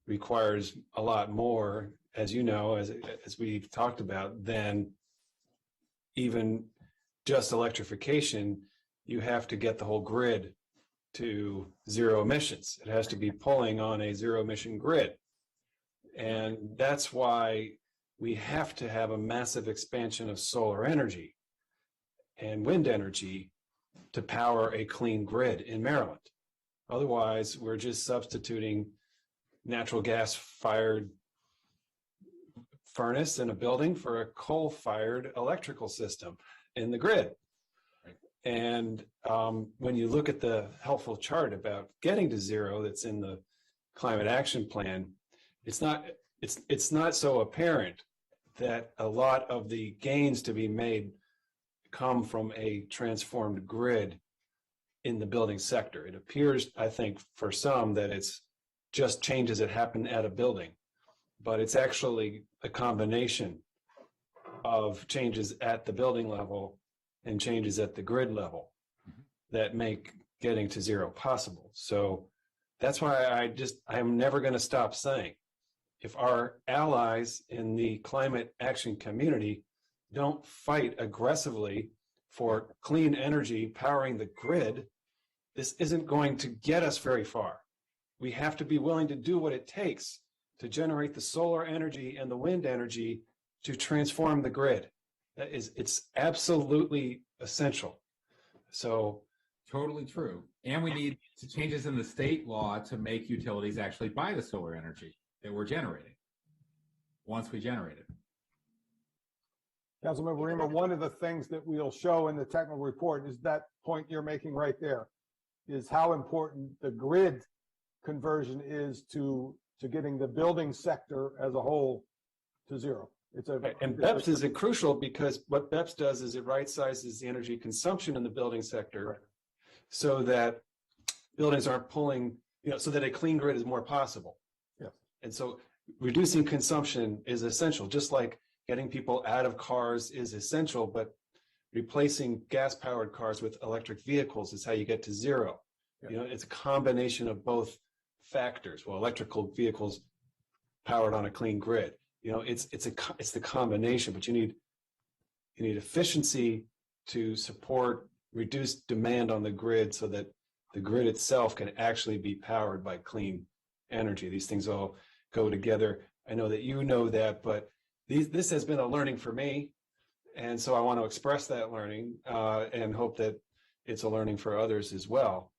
requires a lot more, as you know, as we've talked about, than even just electrification. You have to get the whole grid to zero emissions. It has to be pulling on a zero emission grid. And that's why we have to have a massive expansion of solar energy and wind energy to power a clean grid in Maryland. Otherwise, we're just substituting natural gas fired furnace in a building for a coal fired electrical system in the grid. And when you look at the helpful chart about getting to zero that's in the climate action plan, it's not so apparent that a lot of the gains to be made come from a transformed grid in the building sector. It appears, I think, for some that it's just changes that happen at a building, but it's actually a combination of changes at the building level and changes at the grid level that make getting to zero possible. So that's why I am never going to stop saying, if our allies in the climate action community don't fight aggressively for clean energy powering the grid, this isn't going to get us very far. We have to be willing to do what it takes to generate the solar energy and the wind energy to transform the grid. It's absolutely essential. So Totally true. And we need changes in the state law to make utilities actually buy the solar energy that we're generating once we generate it. Councilmember Reamer, one of the things that we'll show in the technical report is that point you're making right there, is how important the grid conversion is to getting the building sector as a whole to zero. And BEPS is crucial because what BEPS does is it right sizes the energy consumption in the building sector so that buildings aren't pulling, so that a clean grid is more possible. Yes. And so reducing consumption is essential, just like getting people out of cars is essential, but replacing gas-powered cars with electric vehicles is how you get to zero. Yeah. It's a combination of both factors. Well, electrical vehicles powered on a clean grid. It's the combination, but you need efficiency to support reduced demand on the grid so that the grid itself can actually be powered by clean energy. These things all go together. I know that you know that, but this has been a learning for me. And so I want to express that learning and hope that it's a learning for others as well.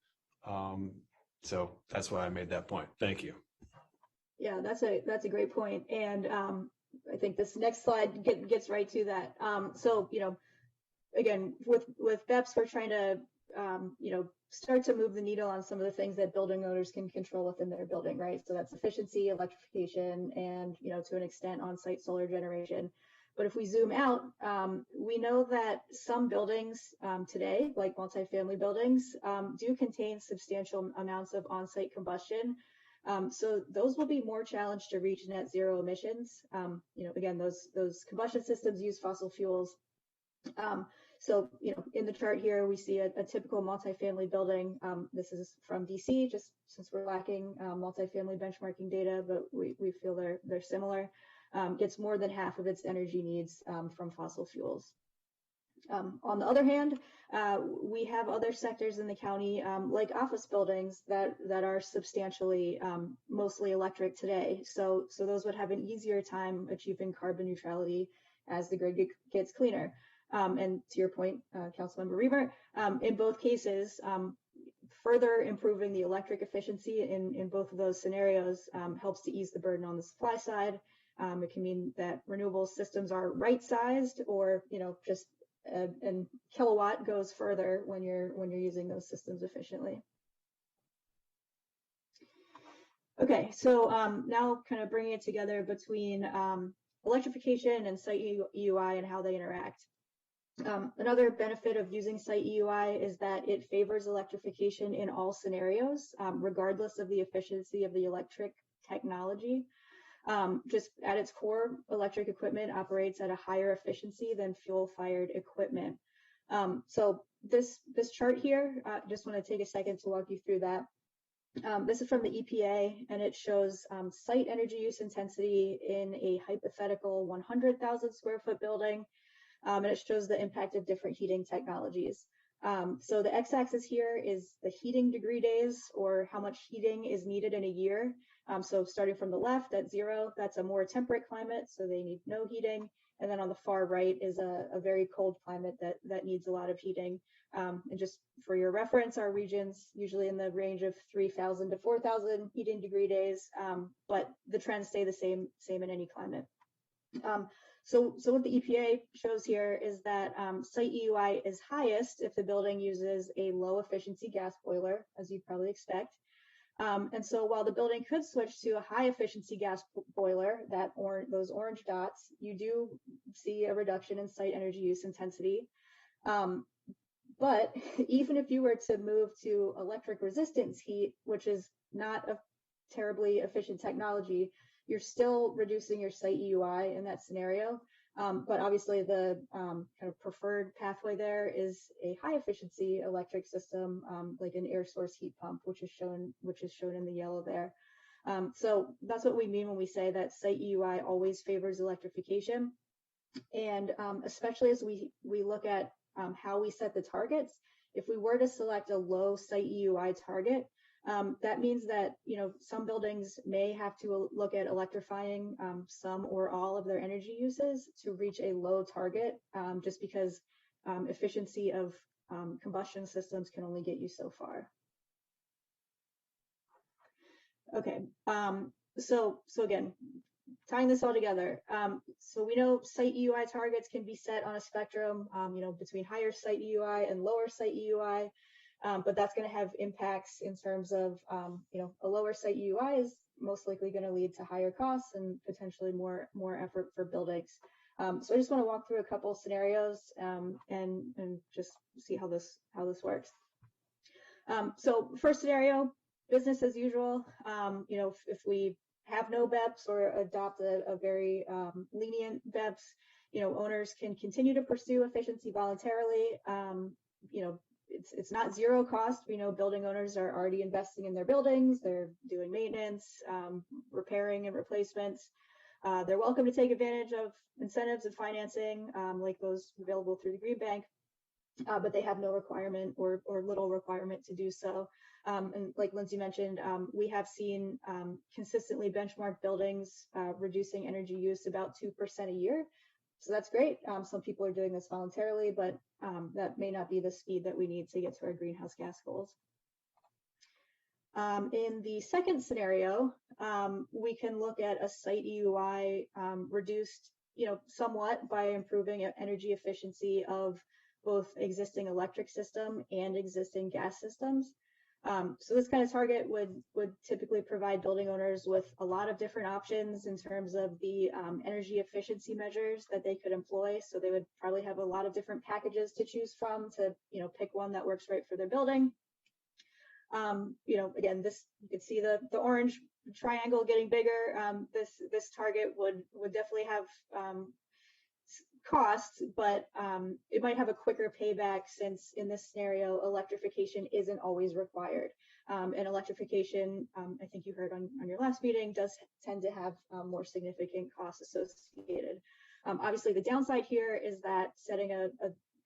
So that's why I made that point. Thank you. Yeah, that's a great point. And I think this next slide gets right to that. So, again, with BEPS, we're trying to, start to move the needle on some of the things that building owners can control within their building, right? So that's efficiency, electrification, and, to an extent, on-site solar generation. But if we zoom out, we know that some buildings today, like multifamily buildings, do contain substantial amounts of on-site combustion. So those will be more challenged to reach net zero emissions. Again, those combustion systems use fossil fuels. So, in the chart here, we see a typical multifamily building. This is from DC, just since we're lacking multifamily benchmarking data, but we feel they're similar. Gets more than half of its energy needs from fossil fuels. On the other hand, we have other sectors in the county, like office buildings, that are substantially mostly electric today. So those would have an easier time achieving carbon neutrality as the grid gets cleaner. And to your point, Councilmember Reamer, in both cases, further improving the electric efficiency in both of those scenarios helps to ease the burden on the supply side. It can mean that renewable systems are right-sized, or just and kilowatt goes further when you're using those systems efficiently. Okay, so now kind of bringing it together between electrification and site EUI and how they interact. Another benefit of using site EUI is that it favors electrification in all scenarios, regardless of the efficiency of the electric technology. Just at its core, electric equipment operates at a higher efficiency than fuel-fired equipment. So this chart here, just want to take a second to walk you through that. This is from the EPA, and it shows site energy use intensity in a hypothetical 100,000 square foot building, and it shows the impact of different heating technologies. So the x-axis here is the heating degree days, or how much heating is needed in a year. So starting from the left at 0, that's a more temperate climate, so they need no heating. And then on the far right is a very cold climate that needs a lot of heating. And just for your reference, our region's usually in the range of 3,000 to 4,000 heating degree days, but the trends stay the same in any climate. So what the EPA shows here is that site EUI is highest if the building uses a low efficiency gas boiler, as you'd probably expect. And so while the building could switch to a high efficiency gas boiler, those orange dots, you do see a reduction in site energy use intensity. But even if you were to move to electric resistance heat, which is not a terribly efficient technology, you're still reducing your site EUI in that scenario. But obviously the kind of preferred pathway there is a high efficiency electric system, like an air source heat pump, which is shown in the yellow there. So that's what we mean when we say that site EUI always favors electrification. And especially as we look at how we set the targets, if we were to select a low site EUI target, that means that, some buildings may have to look at electrifying some or all of their energy uses to reach a low target, just because efficiency of combustion systems can only get you so far. Okay, so again, tying this all together, so we know site EUI targets can be set on a spectrum, between higher site EUI and lower site EUI. But that's going to have impacts in terms of, a lower site EUI is most likely going to lead to higher costs and potentially more effort for buildings. So I just want to walk through a couple of scenarios and just see how this works. So first scenario, business as usual. If we have no BEPS or adopt a very lenient BEPS, owners can continue to pursue efficiency voluntarily. It's not zero cost. We know building owners are already investing in their buildings. They're doing maintenance, repairing and replacements. They're welcome to take advantage of incentives and financing like those available through the Green Bank, but they have no requirement or little requirement to do so. And like Lindsay mentioned, we have seen consistently benchmarked buildings reducing energy use about 2% a year. So that's great. Some people are doing this voluntarily, but that may not be the speed that we need to get to our greenhouse gas goals. In the second scenario, we can look at a site EUI reduced, somewhat by improving energy efficiency of both existing electric system and existing gas systems. So this kind of target would typically provide building owners with a lot of different options in terms of the energy efficiency measures that they could employ. So they would probably have a lot of different packages to choose from to, pick one that works right for their building. Again, you could see the orange triangle getting bigger. This target would definitely have costs, but it might have a quicker payback since in this scenario, electrification isn't always required. And electrification, I think you heard on your last meeting, does tend to have more significant costs associated. Obviously, the downside here is that setting a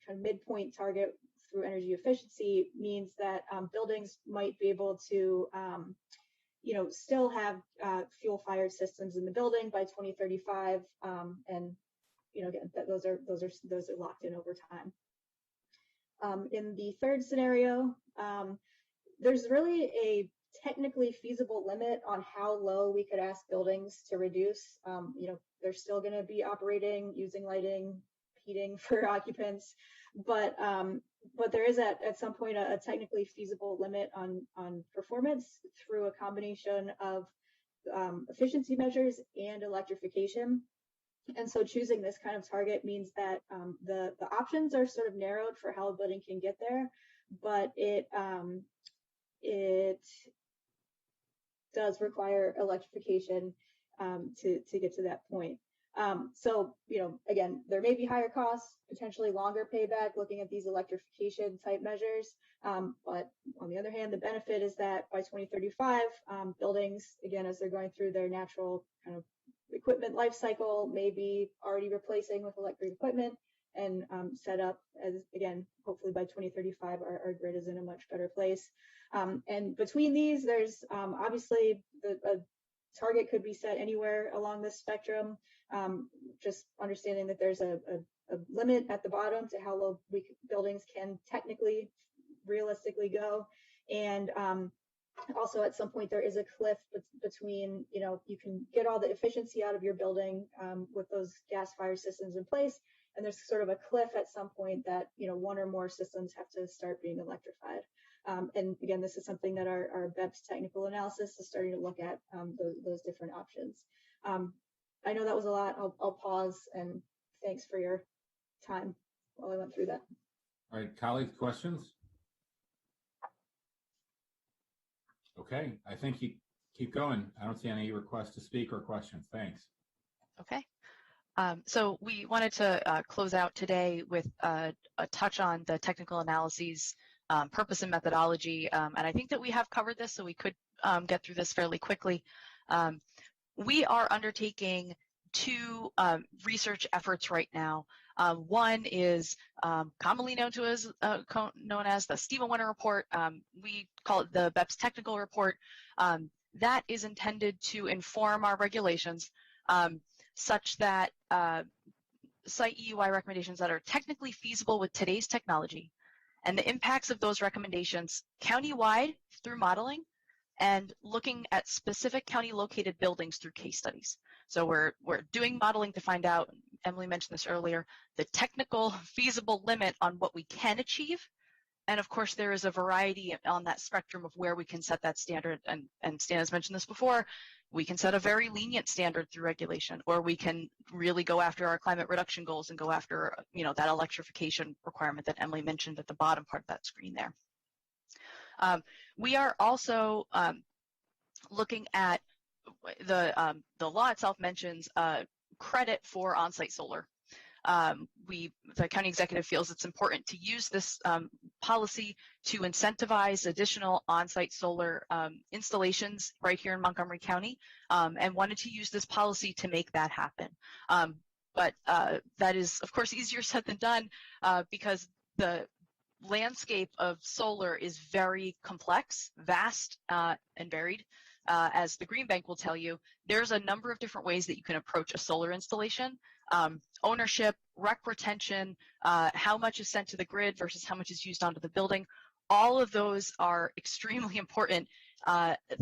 kind of midpoint target through energy efficiency means that buildings might be able to still have fuel-fired systems in the building by 2035, and again, those are locked in over time. In the third scenario, there's really a technically feasible limit on how low we could ask buildings to reduce. They're still going to be operating, using lighting, heating for occupants, but there is at some point a technically feasible limit on performance through a combination of efficiency measures and electrification. And so choosing this kind of target means that the options are sort of narrowed for how a building can get there, but it does require electrification to get to that point. So, again, there may be higher costs, potentially longer payback looking at these electrification type measures. But on the other hand, the benefit is that by 2035, buildings, again, as they're going through their natural kind of equipment life cycle, may be already replacing with electric equipment and set up as, again, hopefully by 2035, our grid is in a much better place. And between these, there's obviously a target could be set anywhere along this spectrum. Just understanding that there's a limit at the bottom to how low buildings can technically, realistically go. And also at some point there is a cliff between, you can get all the efficiency out of your building with those gas fire systems in place. And there's sort of a cliff at some point that, one or more systems have to start being electrified. And again, this is something that our BEPS technical analysis is starting to look at, those different options. I know that was a lot. I'll pause, and thanks for your time while I went through that. All right, colleagues, questions? Okay, I think you keep going. I don't see any requests to speak or questions. Thanks. Okay. So we wanted to close out today with a touch on the technical analyses, purpose and methodology. And I think that we have covered this, so we could get through this fairly quickly. We are undertaking two research efforts right now. One is commonly known as the Stephen Winter Report. We call it the BEPS Technical Report. That is intended to inform our regulations such that site EUI recommendations that are technically feasible with today's technology and the impacts of those recommendations countywide through modeling and looking at specific county located buildings through case studies. So we're doing modeling to find out, Emily mentioned this earlier, the technical feasible limit on what we can achieve. And of course, there is a variety on that spectrum of where we can set that standard. And Stan has mentioned this before, we can set a very lenient standard through regulation, or we can really go after our climate reduction goals and go after, that electrification requirement that Emily mentioned at the bottom part of that screen there. We are also looking at the law itself mentions credit for on-site solar. The county executive feels it's important to use this policy to incentivize additional on-site solar installations right here in Montgomery County, and wanted to use this policy to make that happen. But that is, of course, easier said than done because the landscape of solar is very complex, vast, and varied. As the Green Bank will tell you, there's a number of different ways that you can approach a solar installation. Ownership, rec retention, how much is sent to the grid versus how much is used onto the building. All of those are extremely important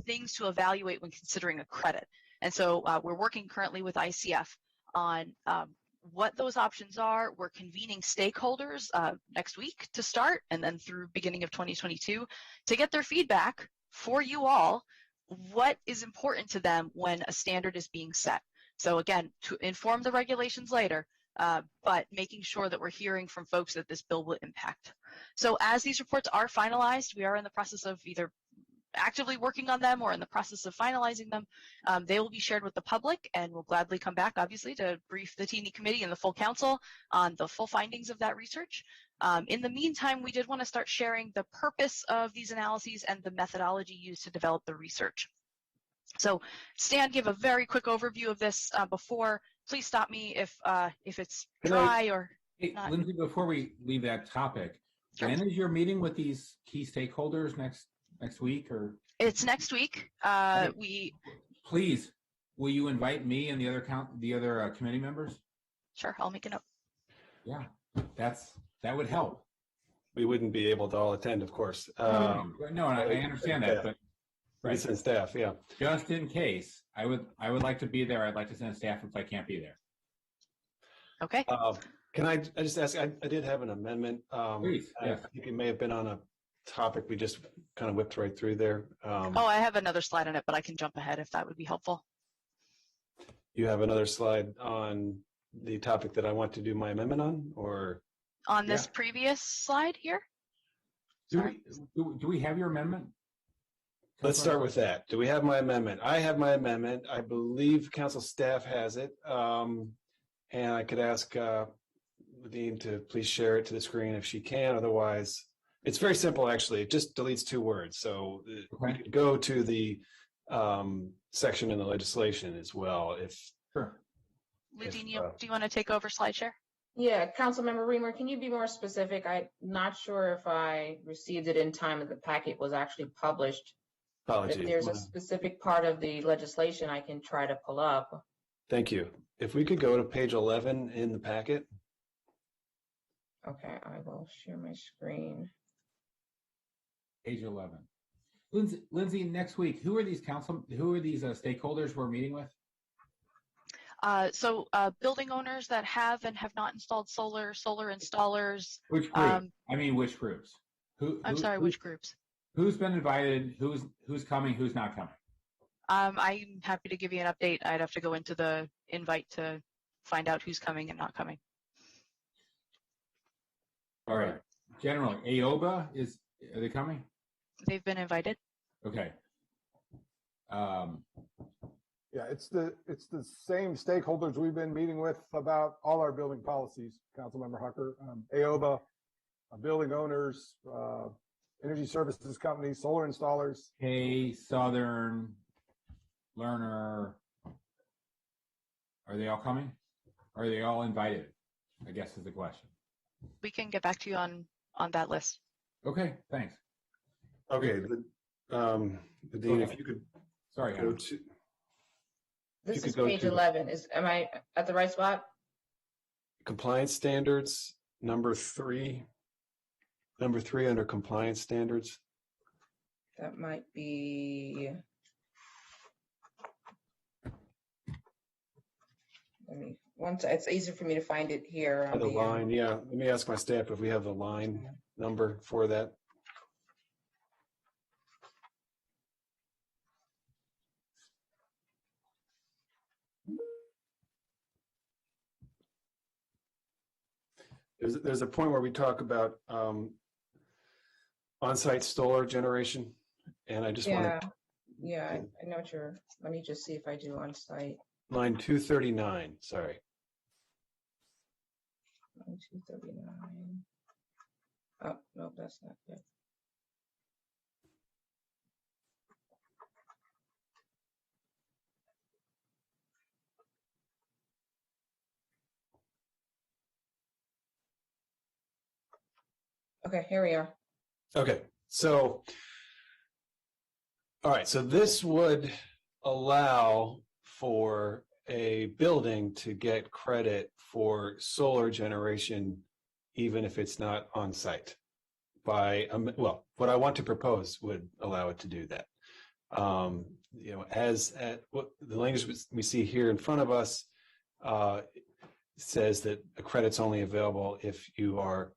things to evaluate when considering a credit. And so we're working currently with ICF on what those options are. We're convening stakeholders next week to start, and then through beginning of 2022 to get their feedback for you all. What is important to them when a standard is being set? So again, to inform the regulations later, but making sure that we're hearing from folks that this bill will impact. So as these reports are finalized, we are in the process of either actively working on them or in the process of finalizing them. They will be shared with the public, and we'll gladly come back, obviously, to brief the T&E committee and the full council on the full findings of that research. In the meantime, we did want to start sharing the purpose of these analyses and the methodology used to develop the research. So Stan gave a very quick overview of this before. Please stop me if it's dry or Hey, not. Lindsay, before we leave that topic, Sure. when is your meeting with these key stakeholders next week? Or It's next week. Please, will you invite me and the other committee members? Sure, I'll make a note. Yeah, that would help. We wouldn't be able to all attend, of course. No, I understand that, but We send staff, yeah. just in case, I would like to be there. I'd like to send staff if I can't be there. Okay. Can I just ask, I did have an amendment. Please, yes. I think it may have been on a topic we just kind of whipped right through there. I have another slide on it, but I can jump ahead if that would be helpful. You have another slide on the topic that I want to do my amendment on, or? On this previous slide here? Do we have your amendment? Let's start with that. Do we have my amendment? I have my amendment. I believe council staff has it. And I could ask Nadine to please share it to the screen if she can. Otherwise, it's very simple, actually. It just deletes 2 words. So we Okay. could go to the section in the legislation as well. If Sure. Ludine, If, do you want to take over slide share? Yeah, Councilmember Reamer, can you be more specific? I'm not sure if I received it in time that the packet was actually published. apologies. If there's a specific part of the legislation I can try to pull up. Thank you. If we could go to page 11 in the packet. Okay, I will share my screen. Page 11. Lindsay, next week, who are these stakeholders we're meeting with? So building owners that have and have not installed solar installers. Which group? Which groups? I'm sorry, which groups? Who's been invited? Who's coming? Who's not coming? I'm happy to give you an update. I'd have to go into the invite to find out who's coming and not coming. All right. Generally, AOBA are they coming? They've been invited. Okay. Yeah, it's the same stakeholders we've been meeting with about all our building policies, Councilmember Hucker. AOBA, building owners, energy services companies, solar installers. Hey, Southern, Lerner, are they all coming? Are they all invited? I guess is the question. We can get back to you on that list. Okay, thanks. Okay. Nadine, if you could Sorry, go Hannah. to. This could is go page to- 11. Am I at the right spot? Compliance standards, number 3. Number 3 under compliance standards. That might be. It's easier for me to find it here. On The line, yeah. Let me ask my staff if we have the line number for that. There's a point where we talk about on-site solar generation, and I just want to. Yeah, I know what you're. Let me just see if I do on site. Line 239, sorry. 239. Oh, no, that's not good. Okay, here we are. Okay, so, all right, so this would allow for a building to get credit for solar generation, even if it's not on site. Well, what I want to propose would allow it to do that. What the language we see here in front of us says that a credit's only available if you are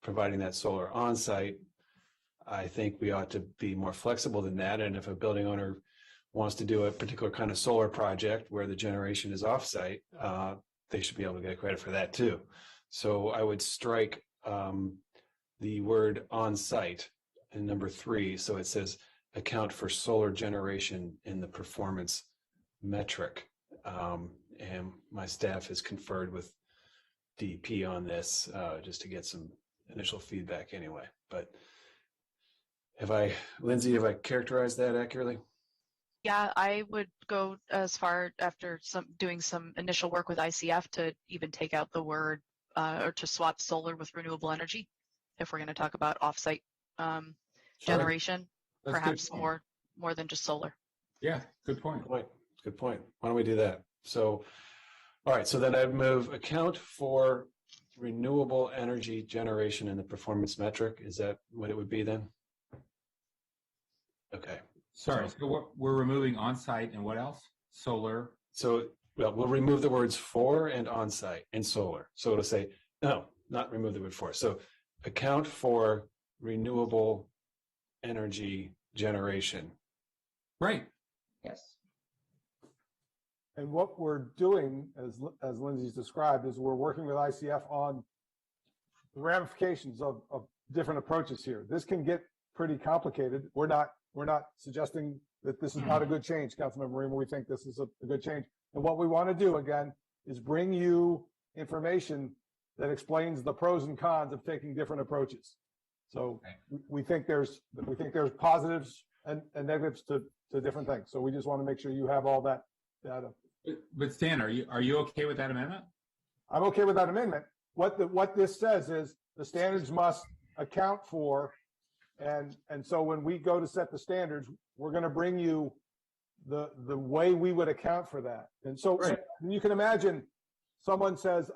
providing that solar on site. I think we ought to be more flexible than that. And if a building owner wants to do a particular kind of solar project where the generation is off-site, they should be able to get credit for that too. So I would strike the word on-site in number 3. So it says account for solar generation in the performance metric. And my staff has conferred with DEP on this just to get some initial feedback anyway. But Lindsay, have I characterized that accurately? Yeah, I would go as far after doing some initial work with ICF to even take out the word or to swap solar with renewable energy. If we're going to talk about offsite generation, That's a good perhaps point. more than just solar. Yeah, good point. Good point. Why don't we do that? So, all right. So then I'd move account for renewable energy generation in the performance metric. Is that what it would be then? Okay. Sorry, so we're removing on-site and what else? Solar. So, well, we'll remove the words for and on-site and solar. So it'll say, no, not remove the word for. So account for renewable energy generation. Right. Yes. And what we're doing, as Lindsay's described, is we're working with ICF on the ramifications of different approaches here. This can get pretty complicated. We're not We're not suggesting that this is not a good change, Councilmember Reamer. We think this is a good change. And what we want to do, again, is bring you information that explains the pros and cons of taking different approaches. So we think there's positives and negatives to different things. So we just want to make sure you have all that data. But Stan, are you okay with that amendment? I'm okay with that amendment. What this says is the standards must account for, and so when we go to set the standards, we're going to bring you the way we would account for that. And so, Right. so you can imagine someone says,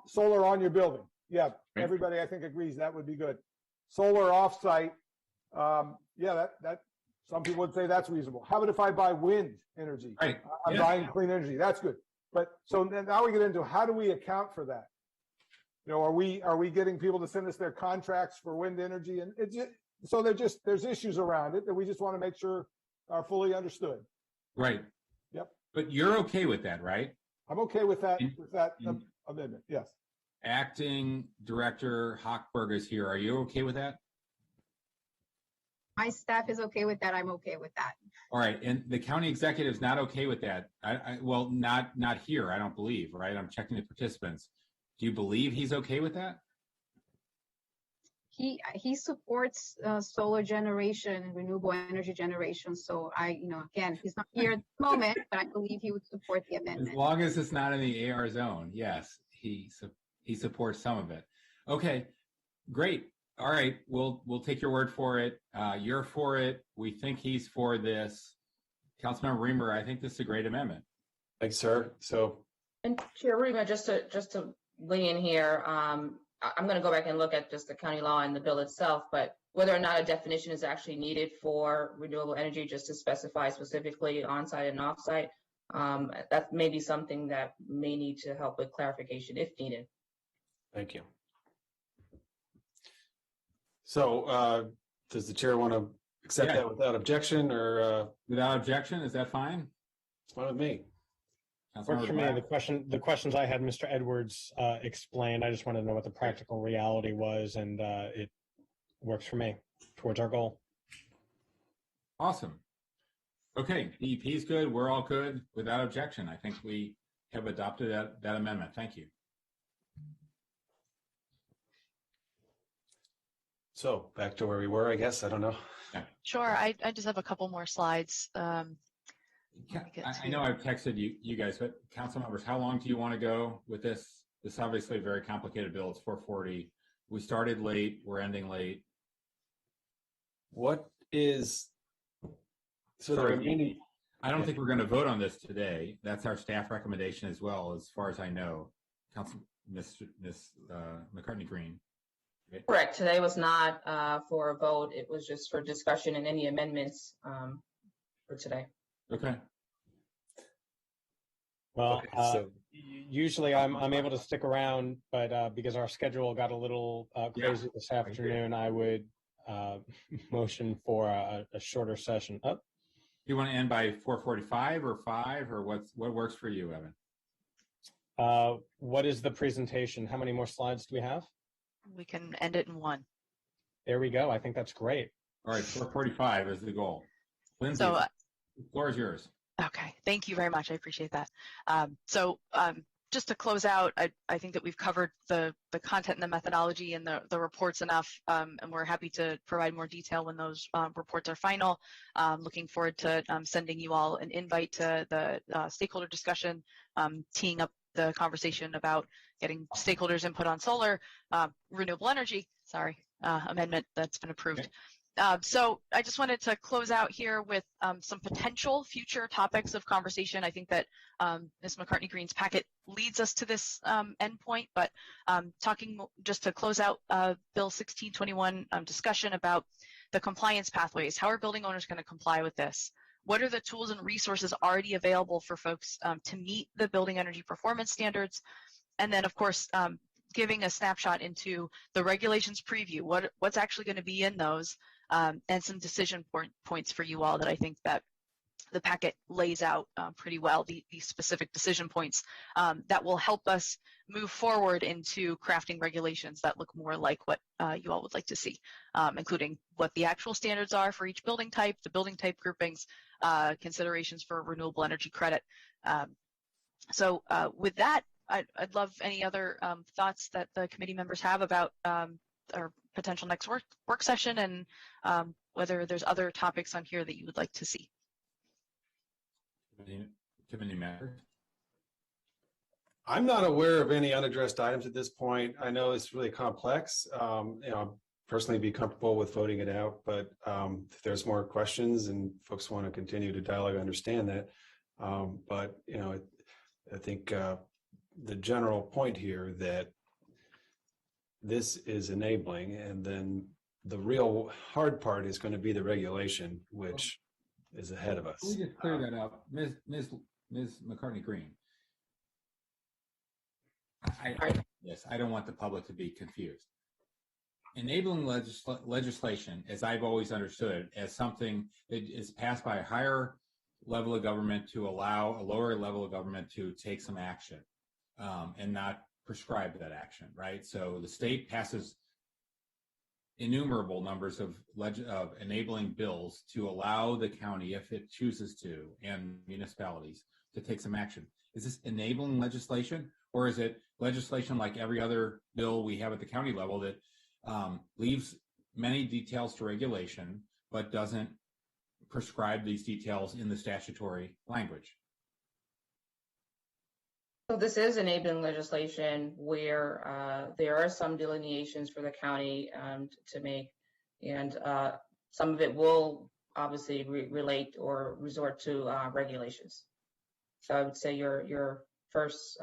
solar on your building. Yeah, Right. everybody I think agrees that would be good. Solar offsite, yeah, that some people would say that's reasonable. How about if I buy wind energy? Right. I'm Yeah. buying clean energy. That's good. But so now we get into how do we account for that? Are we getting people to send us their contracts for wind energy? And so there's issues around it that we just want to make sure are fully understood. Right. Yep. But you're okay with that, right? I'm okay with that In- amendment. Yes. Acting Director Hochberg is here. Are you okay with that? My staff is okay with that. I'm okay with that. All right. And the county executive is not okay with that. Well, not here, I don't believe, right? I'm checking the participants. Do you believe he's okay with that? He supports solar generation and renewable energy generation. So again, he's not here at the moment, but I believe he would support the As amendment. long as it's not in the AR zone, yes, he supports some of it. Okay, great. All right, we'll take your word for it. You're for it. We think he's for this. Councilmember Reamer, I think this is a great amendment. Thanks, sir. So, And Chair Rima, just to weigh in here, I'm going to go back and look at just the county law and the bill itself, but whether or not a definition is actually needed for renewable energy, just to specify specifically on-site and off-site, that may be something that may need to help with clarification if needed. thank you. So, does the chair want to accept Yeah. that without objection, or Without objection, is that fine? it's fine with me? Works for me. Black? The questions I had, Mr. Edwards explained. I just wanted to know what the practical reality was, and it works for me towards our goal. Awesome. Okay, DEP is good. We're all good. Without objection, I think we have adopted that amendment. Thank you. So back to where we were, I guess. I don't know. Sure, I just have a couple more slides. Let me get I to- know I've texted you guys, but council members, how long do you want to go with this? This is obviously a very complicated bill. It's 440. We started late. We're ending late. What is so the Sorry. remaining? I don't think we're going to vote on this today. That's our staff recommendation as well, as far as I know. Council, Ms. McCartney Green. Okay. Correct. Today was not for a vote. It was just for discussion and any amendments for today. Okay. Well, Okay, so usually I'm able to stick around, but because our schedule got a little crazy this afternoon, I would motion for a shorter session. Oh, Do you want to end by 4:45 or 5, or what works for you, Evan? what is the presentation? How many more slides do we have? We can end it in one. There we go. I think that's great. All right, 4:45 is the goal. Lindsay, So, the floor is yours. okay, thank you very much. I appreciate that. Just to close out, I think that we've covered the content and the methodology and the reports enough, and we're happy to provide more detail when those reports are final. Looking forward to sending you all an invite to the stakeholder discussion, teeing up the conversation about getting stakeholders input on solar, renewable energy, amendment that's been approved. Okay. So I just wanted to close out here with some potential future topics of conversation. I think that Ms. McCartney Green's packet leads us to this endpoint, but talking just to close out Bill 1621 discussion about the compliance pathways. How are building owners going to comply with this? What are the tools and resources already available for folks to meet the building energy performance standards? And then, of course, giving a snapshot into the regulations preview, what's actually going to be in those, and some decision points for you all that I think that the packet lays out pretty well the specific decision points that will help us move forward into crafting regulations that look more like what you all would like to see, including what the actual standards are for each building type, the building type groupings, considerations for renewable energy credit. So with that, I'd love any other thoughts that the committee members have about our potential next work session, and whether there's other topics on here that you would like to see. Committee members? I'm not aware of any unaddressed items at this point. I know it's really complex. Personally be comfortable with voting it out, but if there's more questions and folks want to continue to dialogue, I understand that. But I think the general point here that this is enabling, and then the real hard part is going to be the regulation, which is ahead of us. Let me just clear that up. Ms. McCartney Green. I don't want the public to be confused. Enabling legislation, as I've always understood, as something that is passed by a higher level of government to allow a lower level of government to take some action and not prescribe that action, right? So the state passes innumerable numbers of enabling bills to allow the county, if it chooses to, and municipalities to take some action. Is this enabling legislation, or is it legislation like every other bill we have at the county level that leaves many details to regulation, but doesn't prescribe these details in the statutory language? So this is enabling legislation where there are some delineations for the county to make, and some of it will obviously relate or resort to regulations. So I would say your first.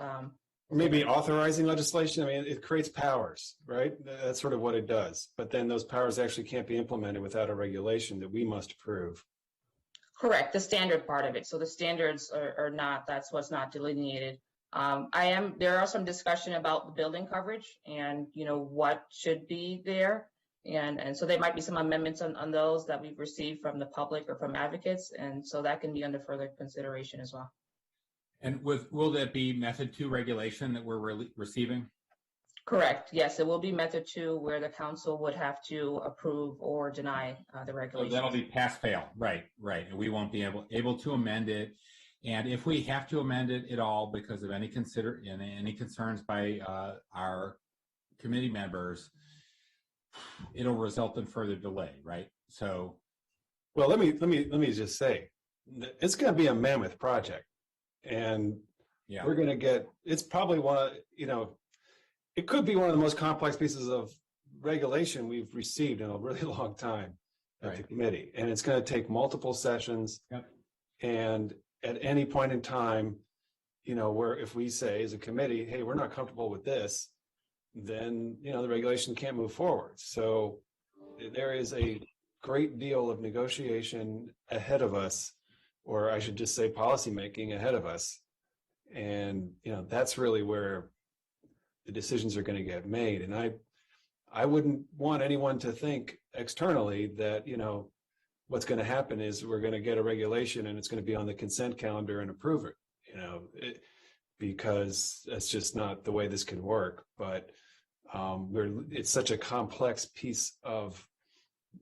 Maybe authorizing legislation. I mean, it creates powers, right? That's sort of what it does. But then those powers actually can't be implemented without a regulation that we must approve. Correct, the standard part of it. So the standards are not, that's what's not delineated. There are some discussion about the building coverage and, what should be there. And so there might be some amendments on those that we've received from the public or from advocates. And so that can be under further consideration as well. And will that be method 2 regulation that we're receiving? Correct. Yes, it will be method 2 where the council would have to approve or deny the regulation. So that'll be pass fail. Right. And we won't be able to amend it. And if we have to amend it at all because of any concerns by our committee members, it'll result in further delay, right? So, well, let me just say, it's going to be a mammoth project, and we're going to get. It's probably it could be one of the most complex pieces of regulation we've received in a really long time at the committee, and it's going to take multiple sessions. Yep. And at any point in time, where if we say as a committee, hey, we're not comfortable with this, then, the regulation can't move forward. So there is a great deal of negotiation ahead of us, or I should just say policymaking ahead of us. And, that's really where the decisions are going to get made. And I wouldn't want anyone to think externally that, what's going to happen is we're going to get a regulation and it's going to be on the consent calendar and approve it, because that's just not the way this can work. But it's such a complex piece of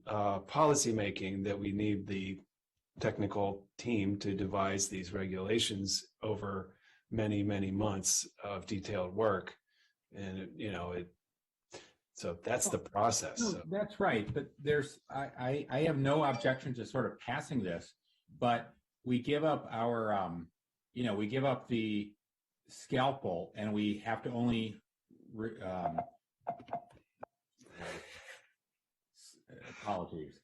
policy making that we need the technical team to devise these regulations over many, many months of detailed work. And, so that's the process. No, that's right. But I have no objection to sort of passing this, but we give up our, we give up the scalpel, and we have to only, apologies.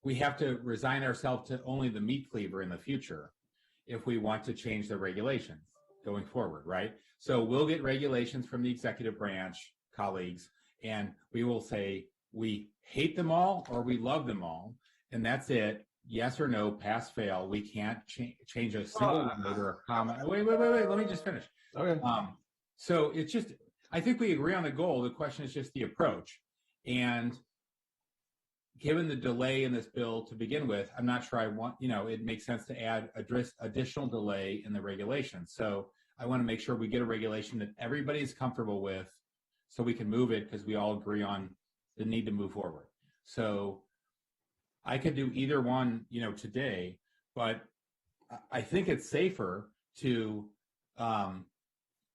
We have to resign ourselves to only the meat cleaver in the future if we want to change the regulations going forward, right? So we'll get regulations from the executive branch colleagues, and we will say we hate them all or we love them all, and that's it. Yes or no, pass, fail. We can't change a single word or a comma. Wait. Let me just finish. Okay. So it's just, I think we agree on the goal. The question is just the approach. And given the delay in this bill to begin with, I'm not sure I want, it makes sense to address additional delay in the regulation. So I want to make sure we get a regulation that everybody's comfortable with so we can move it because we all agree on the need to move forward. So I could do either one, today, but I think it's safer to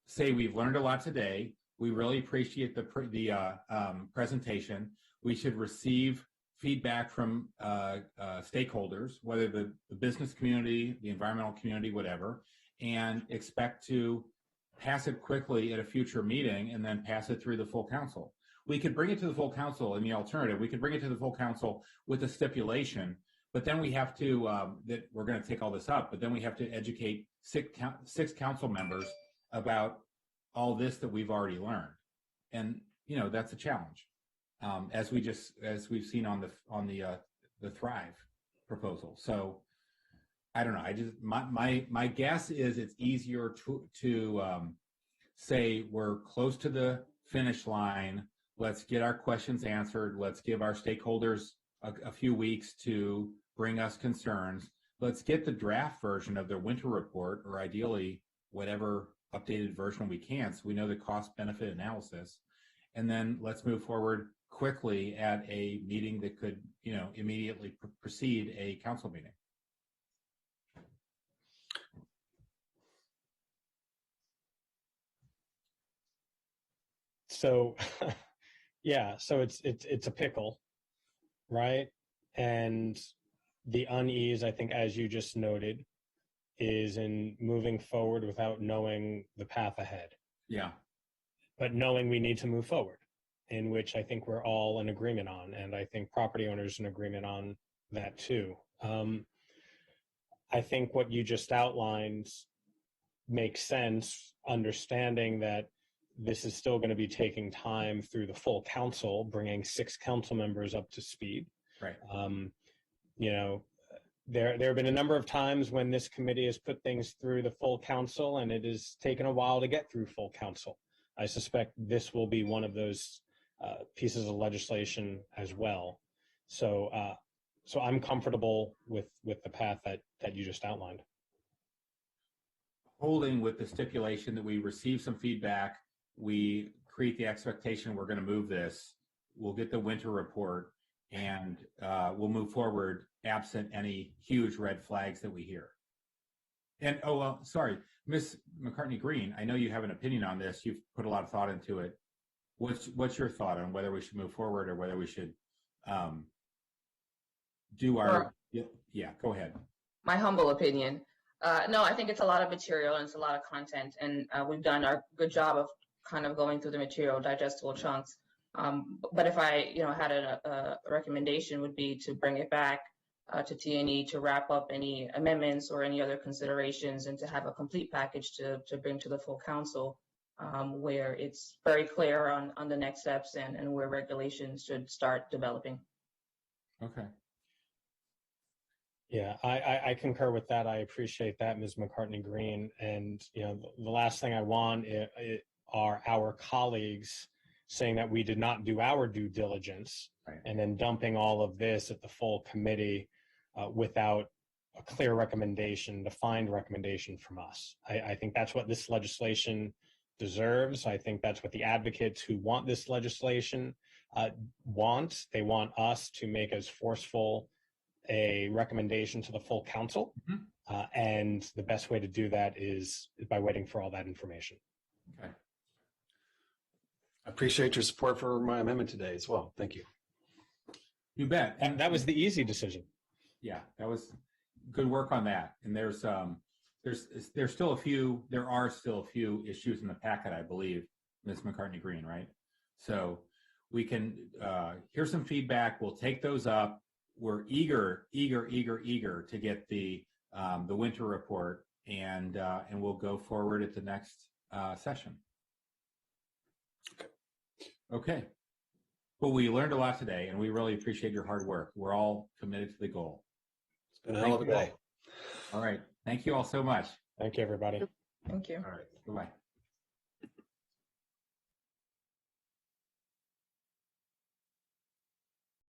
say we've learned a lot today. We really appreciate the presentation. We should receive feedback from stakeholders, whether the business community, the environmental community, whatever, and expect to pass it quickly at a future meeting and then pass it through the full council. We could bring it to the full council in the alternative. We could bring it to the full council with a stipulation, but then we have to, that we're going to take all this up, but then we have to educate six council members about all this that we've already learned. And, that's a challenge. As we've seen on the Thrive proposal. So I don't know. My guess is it's easier to say we're close to the finish line. Let's get our questions answered. Let's give our stakeholders a few weeks to bring us concerns. Let's get the draft version of their winter report, or ideally whatever updated version we can, so we know the cost benefit analysis. And then let's move forward quickly at a meeting that could, immediately precede a council meeting. So, yeah, so it's a pickle, right? And the unease, I think, as you just noted, is in moving forward without knowing the path ahead. Yeah. But knowing we need to move forward, in which I think we're all in agreement on, and I think property owners in agreement on that too. I think what you just outlined makes sense, understanding that this is still going to be taking time through the full council, bringing 6 council members up to speed. Right. There have been a number of times when this committee has put things through the full council, and it has taken a while to get through full council. I suspect this will be one of those pieces of legislation as well. So I'm comfortable with the path that you just outlined. Holding with the stipulation that we receive some feedback, we create the expectation we're going to move this, we'll get the winter report, and we'll move forward absent any huge red flags that we hear. And, sorry, Ms. McCartney Green, I know you have an opinion on this. You've put a lot of thought into it. What's your thought on whether we should move forward or whether we should do our, yeah, go ahead. My humble opinion. No, I think it's a lot of material and it's a lot of content, and we've done our good job of kind of going through the material, digestible chunks. But if I, had a recommendation, would be to bring it back to T&E to wrap up any amendments or any other considerations, and to have a complete package to bring to the full council, where it's very clear on the next steps and where regulations should start developing. Okay. Yeah, I concur with that. I appreciate that, Ms. McCartney Green. And, the last thing I want are our colleagues saying that we did not do our due diligence, right, and then dumping all of this at the full committee without a clear recommendation, defined recommendation from us. I think that's what this legislation deserves. I think that's what the advocates who want this legislation want. They want us to make as forceful a recommendation to the full council. Mm-hmm. And the best way to do that is by waiting for all that information. Okay. I appreciate your support for my amendment today as well. Thank you. You bet. And that was the easy decision. Yeah, that was good work on that. And there are still a few issues in the packet, I believe, Ms. McCartney Green, right? So we can hear some feedback. We'll take those up. We're eager to get the winter report, and we'll go forward at the next session. Okay. Well, we learned a lot today, and we really appreciate your hard work. We're all committed to the goal. It's been a hell of a day. All right. Thank you all so much. Thank you, everybody. Thank you. All right. Goodbye.